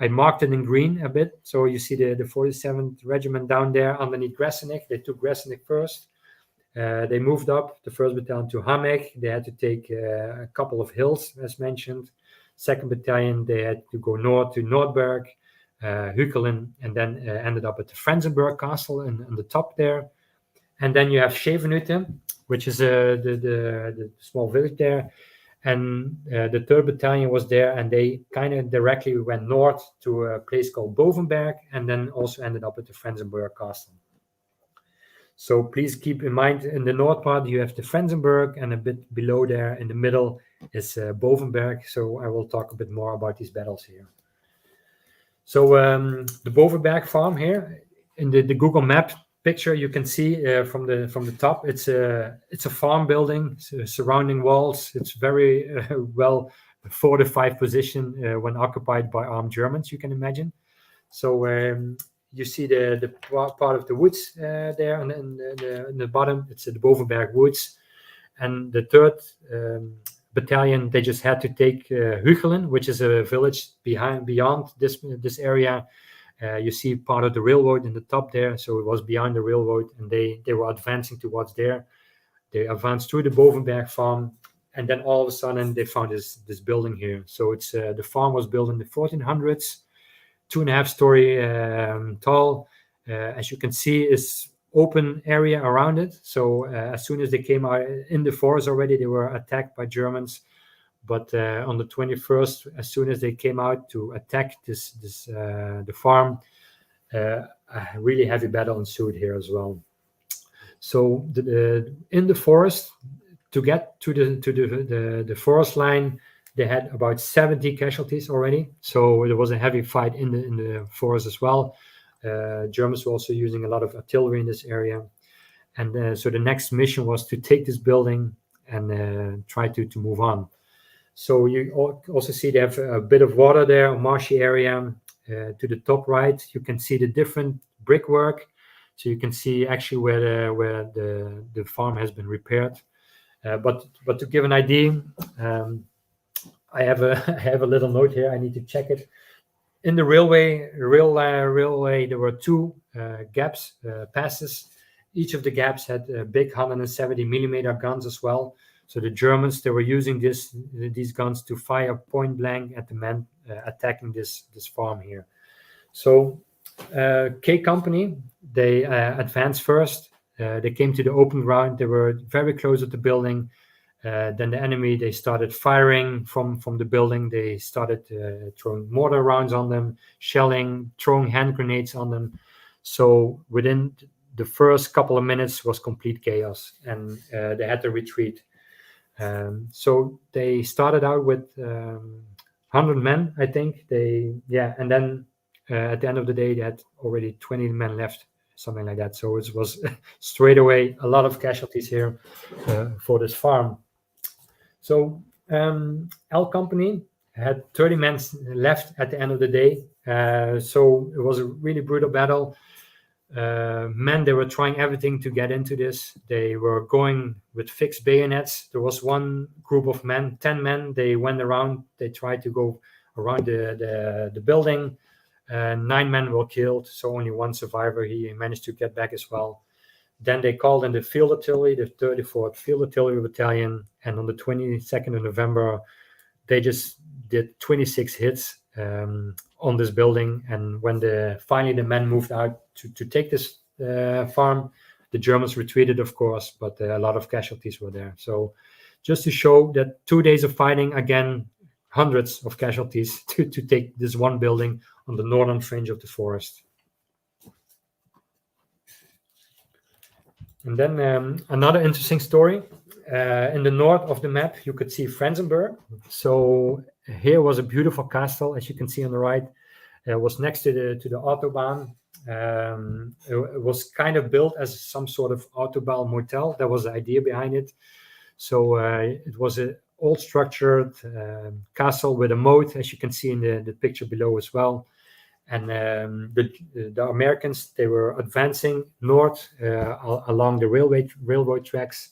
I marked it in green a bit. So you see the 47th Regiment down there underneath Gressenich. They took Gressenich first. They moved up the 1st Battalion to Hamich. They had to take a couple of hills, as mentioned. 2nd Battalion, they had to go north to Nothburg, Hürtgen, and then ended up at the Frenzerburg castle on the top there. And then you have Schevenhütte, which is the small village there. And the 3rd Battalion was there, and they kind of directly went north to a place called Bovenburg, and then also ended up at the Frenzerburg castle. So please keep in mind, in the north part, you have the Frenzerburg, and a bit below there in the middle is Bovenburg. So I will talk a bit more about these battles here. So the Bovenburg farm here, in the Google map picture, you can see from the top, it's a farm building, surrounding walls. It's very well fortified position when occupied by armed Germans, you can imagine. So you see the part of the woods there, and in the bottom, it's the Bovenburg woods. And the 3rd Battalion, they just had to take Hürtgen, which is a village beyond this area. You see part of the railroad in the top there, so it was beyond the railroad, and they were advancing towards there. They advanced through the Bovenburg farm, and then all of a sudden they found this building here. So it's the farm was built in the 1400s, 2.5-story tall. As you can see, it's open area around it. So as soon as they came out in the forest already, they were attacked by Germans. But on the 21st, as soon as they came out to attack the farm, a really heavy battle ensued here as well. So in the forest, to get to the forest line, they had about 70 casualties already. So there was a heavy fight in the forest as well. Germans were also using a lot of artillery in this area. And so the next mission was to take this building and try to move on. So you also see they have a bit of water there, a marshy area. To the top right, you can see the different brickwork. So you can see actually where the farm has been repaired. But to give an idea, I have a little note here. I need to check it. In the railway, there were two gaps, passes. Each of the gaps had big 170 millimeter guns as well. So the Germans, they were using these guns to fire point blank at the men attacking this farm here. So K Company, they advanced first. They came to the open ground. They were very close to the building. Then the enemy, they started firing from the building. They started throwing mortar rounds on them, shelling, throwing hand grenades on them. So within the first couple of minutes was complete chaos, and they had to retreat. So they started out with 100 men, I think. And then at the end of the day, they had already 20 men left, something like that. So it was straight away a lot of casualties here for this farm. So L Company had 30 men left at the end of the day. So it was a really brutal battle. Men, they were trying everything to get into this. They were going with fixed bayonets. There was one group of men, 10 men. They went around. They tried to go around the building. 9 men were killed, so only one survivor. He managed to get back as well. Then they called in the field artillery, the 34th Field Artillery Battalion, and on the 22nd of November, they just did 26 hits on this building. And when finally the men moved out to take this farm, the Germans retreated, of course, but a lot of casualties were there. So just to show that 2 days of fighting, again, hundreds of casualties to take this one building on the northern fringe of the forest. And then another interesting story. In the north of the map, you could see Frenzerburg. So here was a beautiful castle, as you can see on the right. It was next to the Autobahn. It was kind of built as some sort of Autobahn motel. That was the idea behind it. So it was an old structured castle with a moat, as you can see in the picture below as well. And the Americans, they were advancing north along the railroad tracks.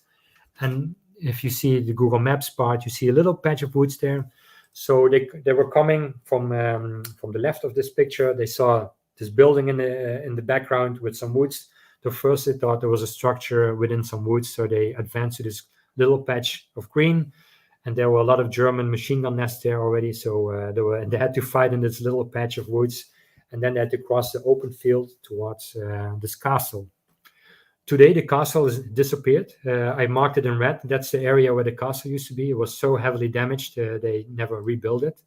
And if you see the Google Maps part, you see a little patch of woods there. So they were coming from the left of this picture. They saw this building in the background with some woods. So first they thought there was a structure within some woods. So they advanced to this little patch of green. And there were a lot of German machine gun nests there already. So they had to fight in this little patch of woods. And then they had to cross the open field towards this castle. Today, the castle has disappeared. I marked it in red. That's the area where the castle used to be. It was so heavily damaged, they never rebuilt it.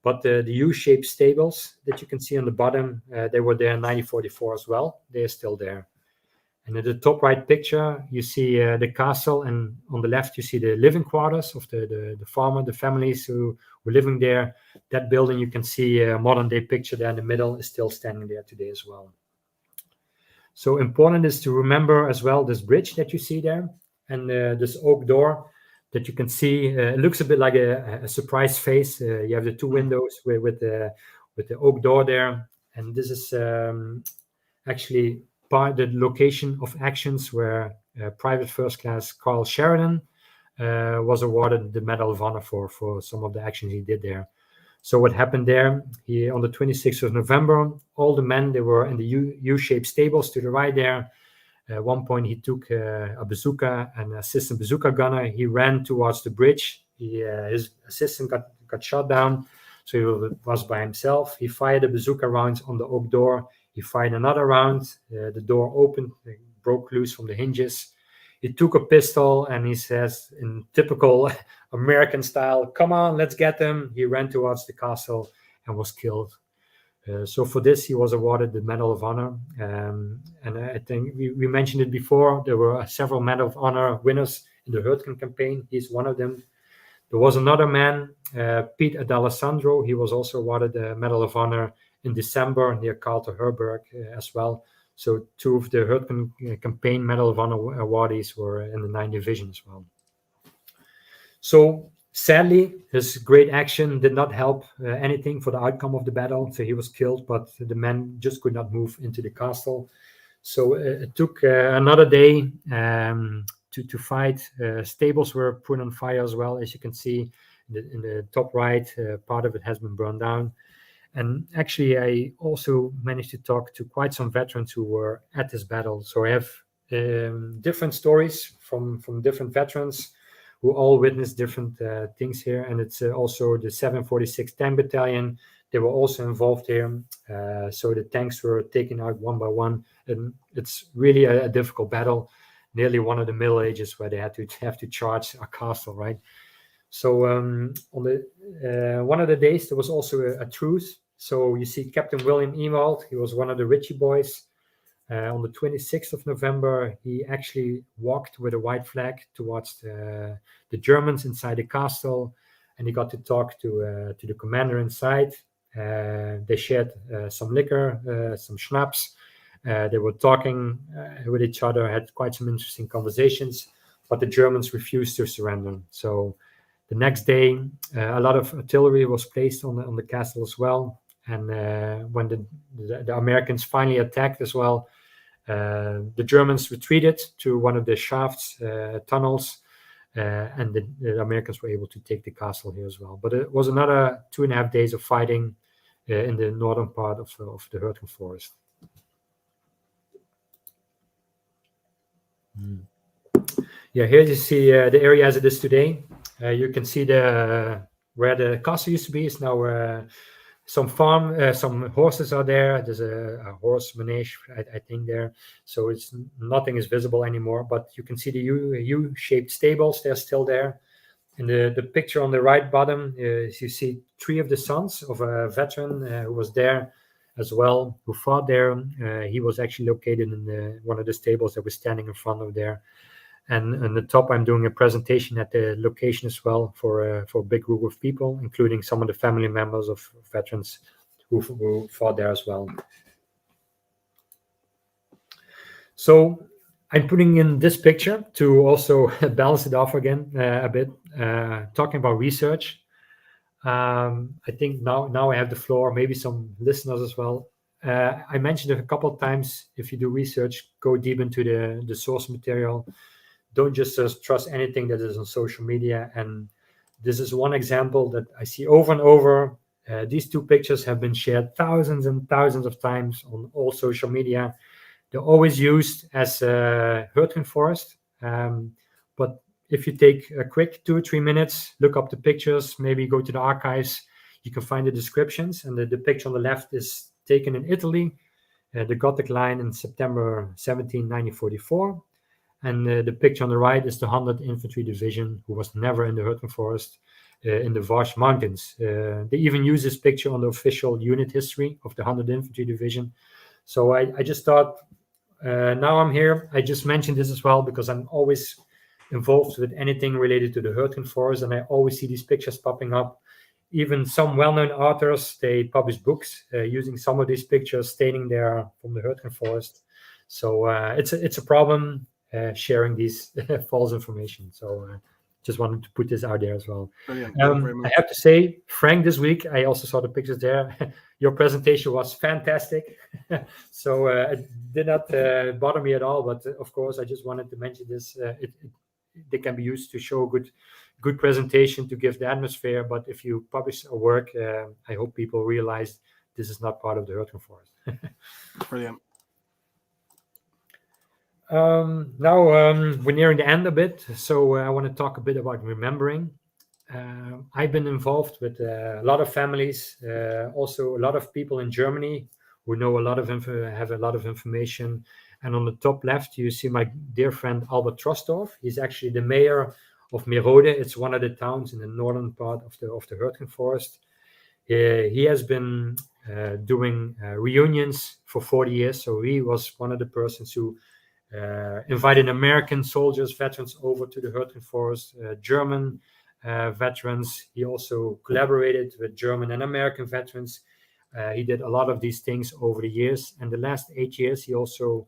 But the U-shaped stables that you can see on the bottom, they were there in 1944 as well. They are still there. And in the top right picture, you see the castle. And on the left, you see the living quarters of the farmer, the families who were living there. That building, you can see a modern day picture there in the middle is still standing there today as well. So important is to remember as well this bridge that you see there and this oak door that you can see. It looks a bit like a surprise face. You have the two windows with the oak door there. And this is actually the location of actions where Private First Class Carl Sheridan was awarded the Medal of Honor for some of the actions he did there. So what happened there, on the 26th of November, all the men, they were in the U-shaped stables to the right there. At one point, he took a bazooka, an assistant bazooka gunner. He ran towards the bridge. His assistant got shot down, so he was by himself. He fired the bazooka rounds on the oak door. He fired another round. The door opened, broke loose from the hinges. He took a pistol and he says, in typical American style, "Come on, let's get them." He ran towards the castle and was killed. So for this, he was awarded the Medal of Honor. And I think we mentioned it before. There were several Medal of Honor winners in the Hürtgen campaign. He's one of them. There was another man, Pete D'Alessandro. He was also awarded the Medal of Honor in December near Carlton Herberg as well. So two of the Hürtgen campaign Medal of Honor awardees were in the 9th Division as well. So sadly, his great action did not help anything for the outcome of the battle. So he was killed, but the men just could not move into the castle. So it took another day to fight. Stables were put on fire as well, as you can see in the top right. Part of it has been burned down. And actually, I also managed to talk to quite some veterans who were at this battle. So I have different stories from different veterans who all witnessed different things here. And it's also the 746 Tank Battalion. They were also involved here. So the tanks were taken out one by one. And it's really a difficult battle. Nearly one of the Middle Ages where they have to charge a castle, right? So on the one of the days, there was also a truce. So you see Captain William Ewald. He was one of the Ritchie boys. On the 26th of November, he actually walked with a white flag towards the Germans inside the castle, and he got to talk to the commander inside. They shared some liquor, some schnapps. They were talking with each other, had quite some interesting conversations, but the Germans refused to surrender. So the next day, a lot of artillery was placed on the castle as well. And when the Americans finally attacked as well, the Germans retreated to one of the shafts, tunnels, and the Americans were able to take the castle here as well. But it was another 2.5 days of fighting in the northern part of the Hürtgen Forest. Yeah, here you see the area as it is today. You can see where the castle used to be is now some farm, some horses are there. There's a horse manege, I think, there. So it's nothing is visible anymore, but you can see the U-shaped stables. They're still there. In the picture on the right bottom, you see 3 of the sons of a veteran who was there as well, who fought there. He was actually located in one of the stables that was standing in front of there. And on the top, I'm doing a presentation at the location as well for a big group of people, including some of the family members of veterans who fought there as well. So I'm putting in this picture to also balance it off again a bit, talking about research. I think now I have the floor, maybe some listeners as well. I mentioned it a couple of times, if you do research, go deep into the source material. Don't just trust anything that is on social media. And this is one example that I see over and over. These 2 pictures have been shared thousands and thousands of times on all social media. They're always used as Hürtgen Forest. But if you take a quick 2 or 3 minutes, look up the pictures, maybe go to the archives, you can find the descriptions. And the picture on the left is taken in Italy, the Gothic line in September 17, 1944. And the picture on the right is the 100th Infantry Division, who was never in the Hürtgen Forest, in the Vosges Mountains. They even use this picture on the official unit history of the 100th Infantry Division. So I just thought, now I'm here, I just mentioned this as well, because I'm always involved with anything related to the Hürtgen Forest, and I always see these pictures popping up. Even some well-known authors, they publish books using some of these pictures staining there from the Hürtgen Forest. So it's a problem. Sharing these false information. So just wanted to put this out there as well. Brilliant. I have to say, Frank, this week, I also saw the pictures there. Your presentation was fantastic. So it did not bother me at all. But of course, I just wanted to mention this. They can be used to show good presentation, to give the atmosphere. But if you publish a work, I hope people realize this is not part of the Hürtgen Forest. Brilliant. Now we're nearing the end a bit, so I want to talk a bit about remembering. I've been involved with a lot of families, also a lot of people in Germany who know a lot of have a lot of information. And on the top left, you see my dear friend Albert Trostorf. He's actually the mayor of Merode. It's one of the towns in the northern part of the Hürtgen Forest. He has been doing reunions for 40 years, so he was one of the persons who invited American soldiers, veterans over to the Hürtgen Forest, German veterans. He also collaborated with German and American veterans. He did a lot of these things over the years. And the last 8 years, he also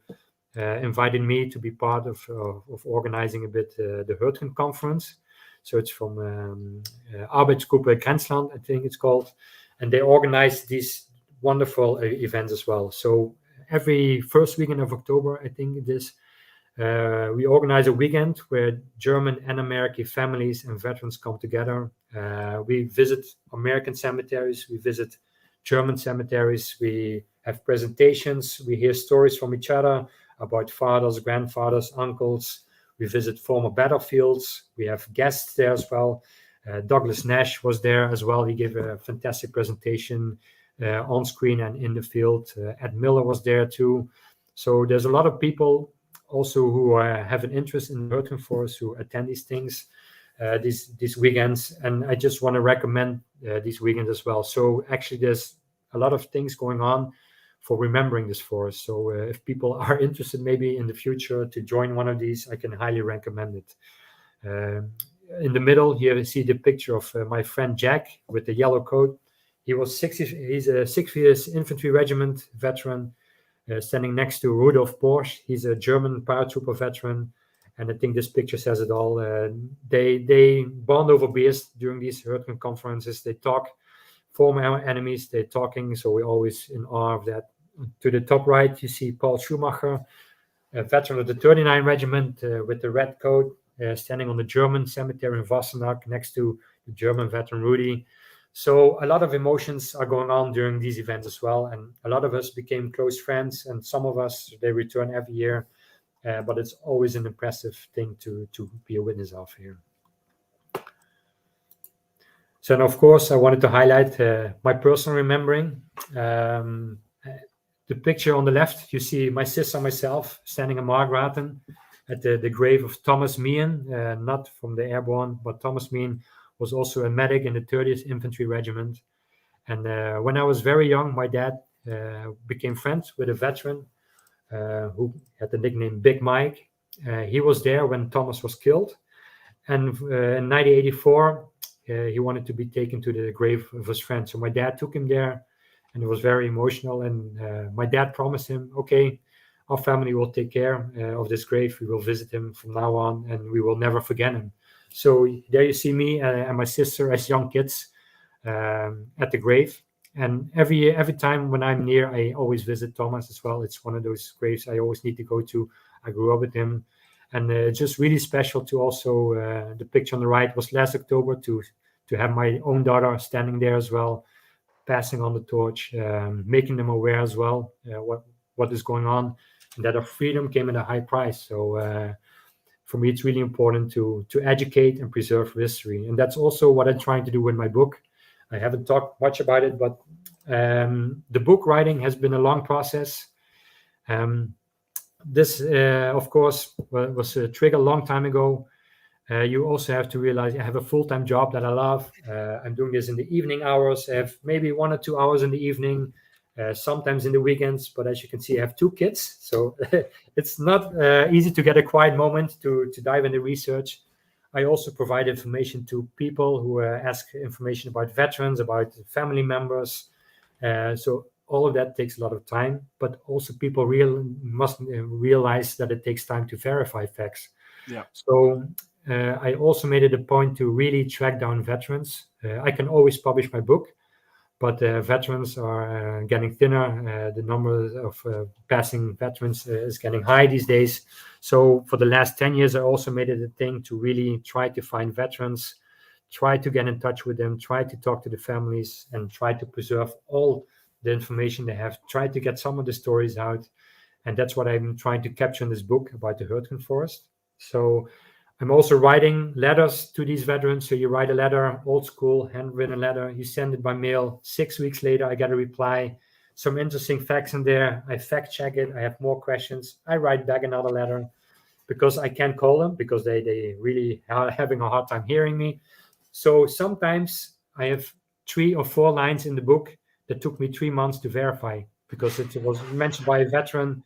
invited me to be part of organizing a bit the Hürtgen Conference. So it's from Arbeitsgruppe Grenzland, I think it's called. And they organize these wonderful events as well. So every first weekend of October, I think it is, we organize a weekend where German and American families and veterans come together. We visit American cemeteries, we visit German cemeteries, we have presentations, we hear stories from each other about fathers, grandfathers, uncles. We visit former battlefields. We have guests there as well. Douglas Nash was there as well. He gave a fantastic presentation on screen and in the field. Ed Miller was there too. So there's a lot of people also who have an interest in the Hürtgen Forest who attend these things, these weekends. And I just want to recommend these weekends as well. So actually there's a lot of things going on for remembering this forest. So if people are interested maybe in the future to join one of these, I can highly recommend it. In the middle here you see the picture of my friend Jack with the yellow coat. He's a 6 years infantry regiment veteran, standing next to Rudolf Porsche. He's a German paratrooper veteran, and I think this picture says it all. They bond over beers during these Hürtgen conferences. They talk former enemies, they're talking, so we're always in awe of that. To the top right, you see Paul Schumacher, a veteran of the 39 Regiment with the red coat, standing on the German cemetery in Wassenach next to the German veteran Rudi. So a lot of emotions are going on during these events as well, and a lot of us became close friends, and some of us, they return every year, but it's always an impressive thing to be a witness of here. So, and of course, I wanted to highlight my personal remembering. The picture on the left, you see my sister and myself standing in Margraten at the grave of Thomas Meehan, not from the airborne, but Thomas Meehan was also a medic in the 30th Infantry Regiment. And when I was very young, my dad became friends with a veteran who had the nickname Big Mike. He was there when Thomas was killed. And in 1984, he wanted to be taken to the grave of his friend. So my dad took him there, and it was very emotional. And my dad promised him, okay, our family will take care of this grave. We will visit him from now on, and we will never forget him. So there you see me and my sister as young kids at the grave. And every time when I'm near, I always visit Thomas as well. It's one of those graves I always need to go to. I grew up with him. And it's just really special to also, the picture on the right was last October, to have my own daughter standing there as well, passing on the torch, making them aware as well what is going on, and that our freedom came at a high price. So for me, it's really important to educate and preserve history. And that's also what I'm trying to do with my book. I haven't talked much about it, but the book writing has been a long process. This, of course, was a trigger a long time ago. You also have to realize I have a full-time job that I love. I'm doing this in the evening hours. I have maybe 1 or 2 hours in the evening, sometimes in the weekends. But as you can see, I have 2 kids. So it's not easy to get a quiet moment to dive into research. I also provide information to people who ask information about veterans, about family members. So all of that takes a lot of time, but also people must realize that it takes time to verify facts. Yeah. So I also made it a point to really track down veterans. I can always publish my book, but veterans are getting thinner. The number of passing veterans is getting high these days. So for the last 10 years, I also made it a thing to really try to find veterans, try to get in touch with them, try to talk to the families, and try to preserve all the information they have, try to get some of the stories out. And that's what I'm trying to capture in this book about the Hürtgen Forest. So I'm also writing letters to these veterans. So you write a letter, old school, handwritten letter, you send it by mail. 6 weeks later, I get a reply, some interesting facts in there. I fact check it. I have more questions. I write back another letter because I can't call them because they really are having a hard time hearing me. So sometimes I have 3 or 4 lines in the book that took me 3 months to verify because it was mentioned by a veteran.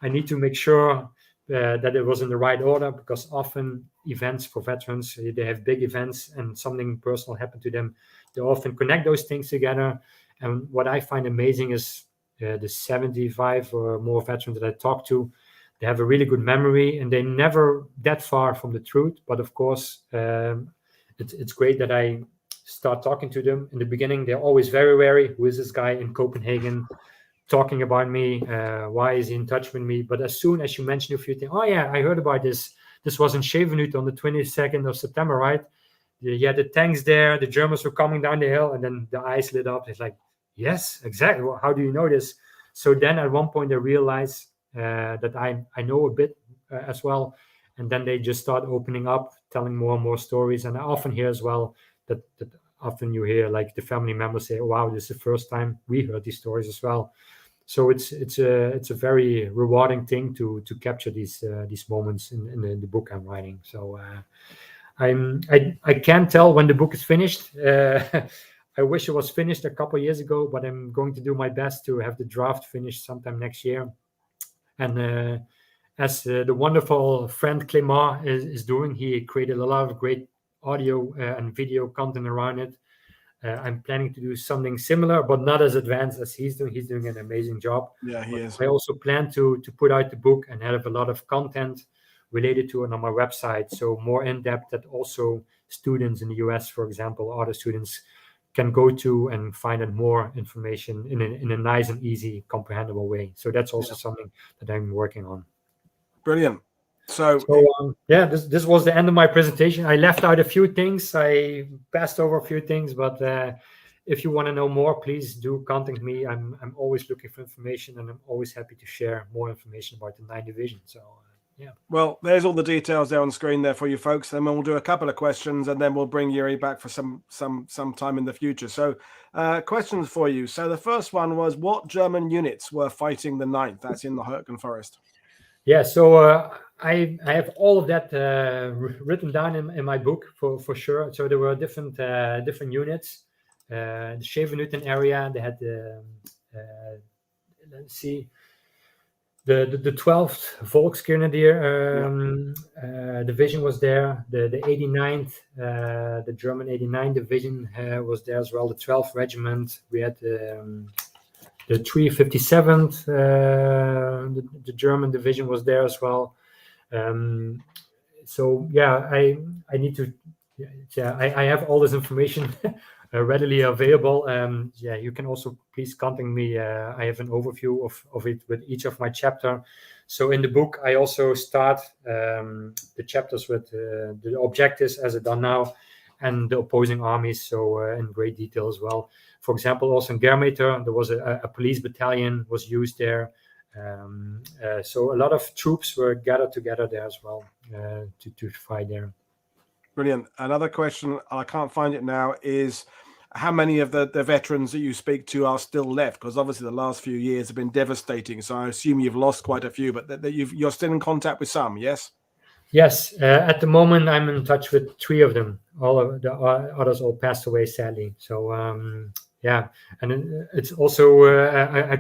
I need to make sure that it was in the right order because often events for veterans, they have big events and something personal happened to them. They often connect those things together. And what I find amazing is the 75 or more veterans that I talk to, they have a really good memory and they're never that far from the truth. But of course, it's great that I start talking to them. In the beginning, they're always very wary. Who is this guy in Copenhagen talking about me? Why is he in touch with me? But as soon as you mention a few things, oh yeah, I heard about this. This was in Schevenhütte on the 22nd of September, right? Yeah, the tanks there, the Germans were coming down the hill, and then the eyes lit up. It's like, yes, exactly. Well, how do you know this? So then at one point I realized that I know a bit as well. And then they just start opening up, telling more and more stories. And I often hear as well that often you hear like the family members say, oh, wow, this is the first time we heard these stories as well. So it's a very rewarding thing to capture these moments in the book I'm writing. So I can't tell when the book is finished. I wish it was finished a couple of years ago, but I'm going to do my best to have the draft finished sometime next year. And as the wonderful friend Clément is doing, he created a lot of great audio and video content around it. I'm planning to do something similar, but not as advanced as he's doing. He's doing an amazing job. Yeah, he is. I also plan to put out the book and have a lot of content related to it on my website. So more in-depth that also students in the US, for example, other students can go to and find out more information in a nice and easy, comprehensible way. So that's also something that I'm working on. Brilliant. So this was the end of my presentation. I left out a few things. I passed over a few things, but if you want to know more, please do contact me. I'm always looking for information, and I'm always happy to share more information about the 9th Division. So yeah. Well, there's all the details there on screen there for you folks. Then we'll do a couple of questions, and then we'll bring Yuri back for some time in the future. So questions for you. So the first one was, what German units were fighting the 9th? That's in the Hürtgen Forest. Yeah, so I have all of that written down in my book for sure. So there were different units. The Schevenhütte area, they had let's see, the 12th Volksgrenadier division was there. The 89th, the German 89th division was there as well. The 12th regiment. We had the 357th, the German division was there as well. So yeah, I need to. Yeah, I have all this information readily available. Yeah, you can also please contact me. I have an overview of it with each of my chapter. So in the book, I also start the chapters with the objectives as it done now, and the opposing armies. So in great detail as well. For example, also in Germeter, there was a police battalion was used there. So a lot of troops were gathered together there as well to fight there. Brilliant. Another question, I can't find it now, is how many of the veterans that you speak to are still left? Because obviously the last few years have been devastating. So I assume you've lost quite a few, but that you're still in contact with some, yes? Yes. At the moment, I'm in touch with 3 of them. All of the others all passed away, sadly. So yeah, and it's also a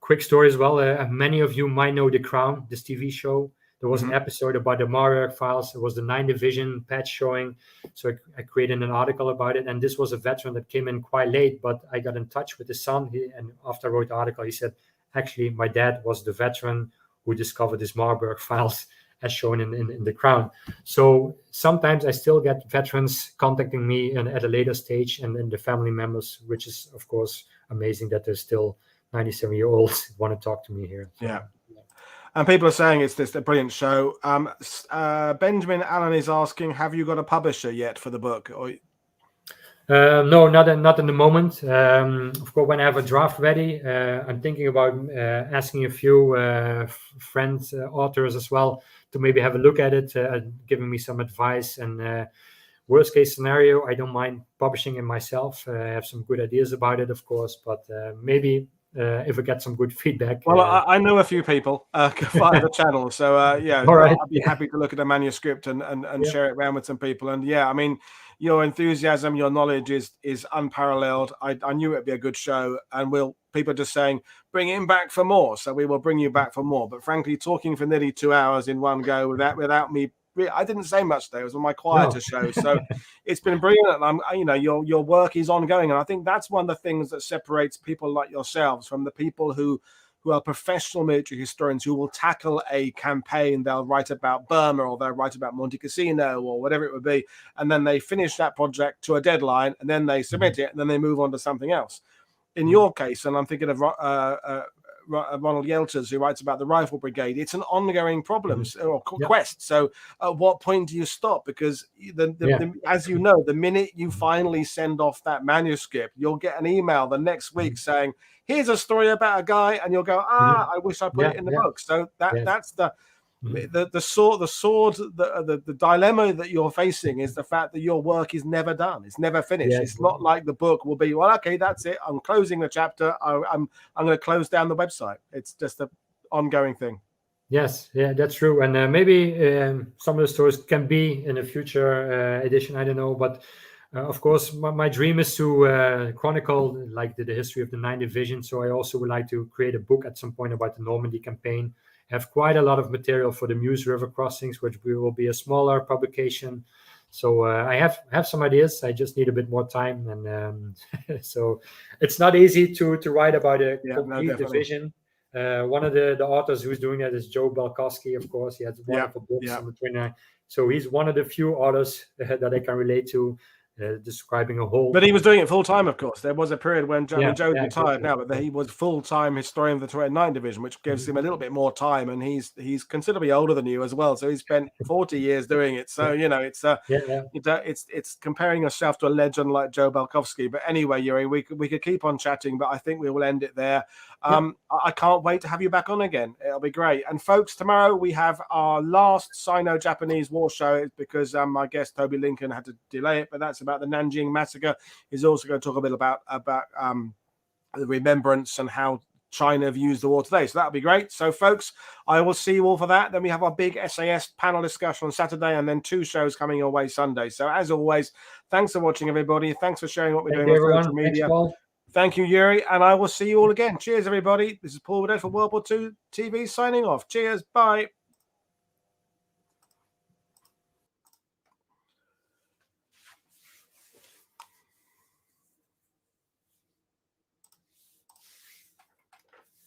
quick story as well. Many of you might know The Crown, this TV show. There was an episode about the Moor files. It was the 9th Division patch showing. So I created an article about it. And this was a veteran that came in quite late, but I got in touch with his son. And after I wrote the article, he said, actually, my dad was the veteran who discovered this Moor files as shown in The Crown. So sometimes I still get veterans contacting me at a later stage, and the family members, which is, of course, amazing that there's still 97-year-olds want to talk to me here. So, yeah. And people are saying it's a brilliant show. Benjamin Allen is asking, have you got a publisher yet for the book? Or... No, not in the moment. Of course, when I have a draft ready, I'm thinking about asking a few friends, authors as well, to maybe have a look at it, giving me some advice. And worst case scenario, I don't mind publishing it myself. I have some good ideas about it, of course, but maybe if I get some good feedback. Well, I know a few people via the channel, so yeah, right. I'd be happy to look at a manuscript and share it around with some people. And yeah, I mean, your enthusiasm, your knowledge is unparalleled. I knew it'd be a good show, and people are just saying, bring him back for more. So we will bring you back for more. But frankly, talking for nearly 2 hours in one go without me, I didn't say much today. It was on my quieter show. So it's been brilliant. And your work is ongoing. And I think that's one of the things that separates people like yourselves from the people who who are professional military historians who will tackle a campaign. They'll write about Burma, or they'll write about Monte Cassino, or whatever it would be, and then they finish that project to a deadline, and then they submit it, and then they move on to something else. In your case, and I'm thinking of Ronald Yelters, who writes about the Rifle Brigade, it's an ongoing problem or quest. So at what point do you stop? Because as you know, the minute you finally send off that manuscript, you'll get an email the next week saying, here's a story about a guy, and you'll go, I wish I put it in the book. So that's the dilemma that you're facing is the fact that your work is never done. It's never finished. It's not like the book will be, well, okay, that's it. I'm closing the chapter. I'm going to close down the website. It's just an ongoing thing. Yes, that's true. And maybe some of the stories can be in a future edition. I don't know, but of course, my dream is to chronicle like the history of the 9th Division. So I also would like to create a book at some point about the Normandy campaign. Have quite a lot of material for the Meuse River crossings, which will be a smaller publication. So I have some ideas. I just need a bit more time, and so it's not easy to write about a complete division. One of the authors who's doing that is Joe Balkowski, of course. He has wonderful books on the 29. So he's one of the few authors that I can relate to. Describing a whole, but he was doing it full time. Of course, there was a period when Joe's retired now, but he was full time historian of the 29th Division, which gives him a little bit more time. And he's considerably older than you as well, so he spent 40 years doing it. So it's comparing yourself to a legend like Joe Balkowski. But anyway, Yuri, we could keep on chatting, but I think we will end it there. I can't wait to have you back on again. It'll be great. And folks, tomorrow we have our last Sino-Japanese war show because my guest Toby Lincoln had to delay it, but that's about the Nanjing massacre. He's also going to talk a bit about the remembrance and how China views the war today. So that'll be great. So folks, I will see you all for that. Then we have our big SAS panel discussion on Saturday, and then 2 shows coming your way Sunday. So as always, thanks for watching, everybody. Thanks for sharing what we're doing on social media. Thank you, Yuri, and I will see you all again. Cheers, everybody. This is Paul Woodadge for World War II TV signing off. Cheers. Bye.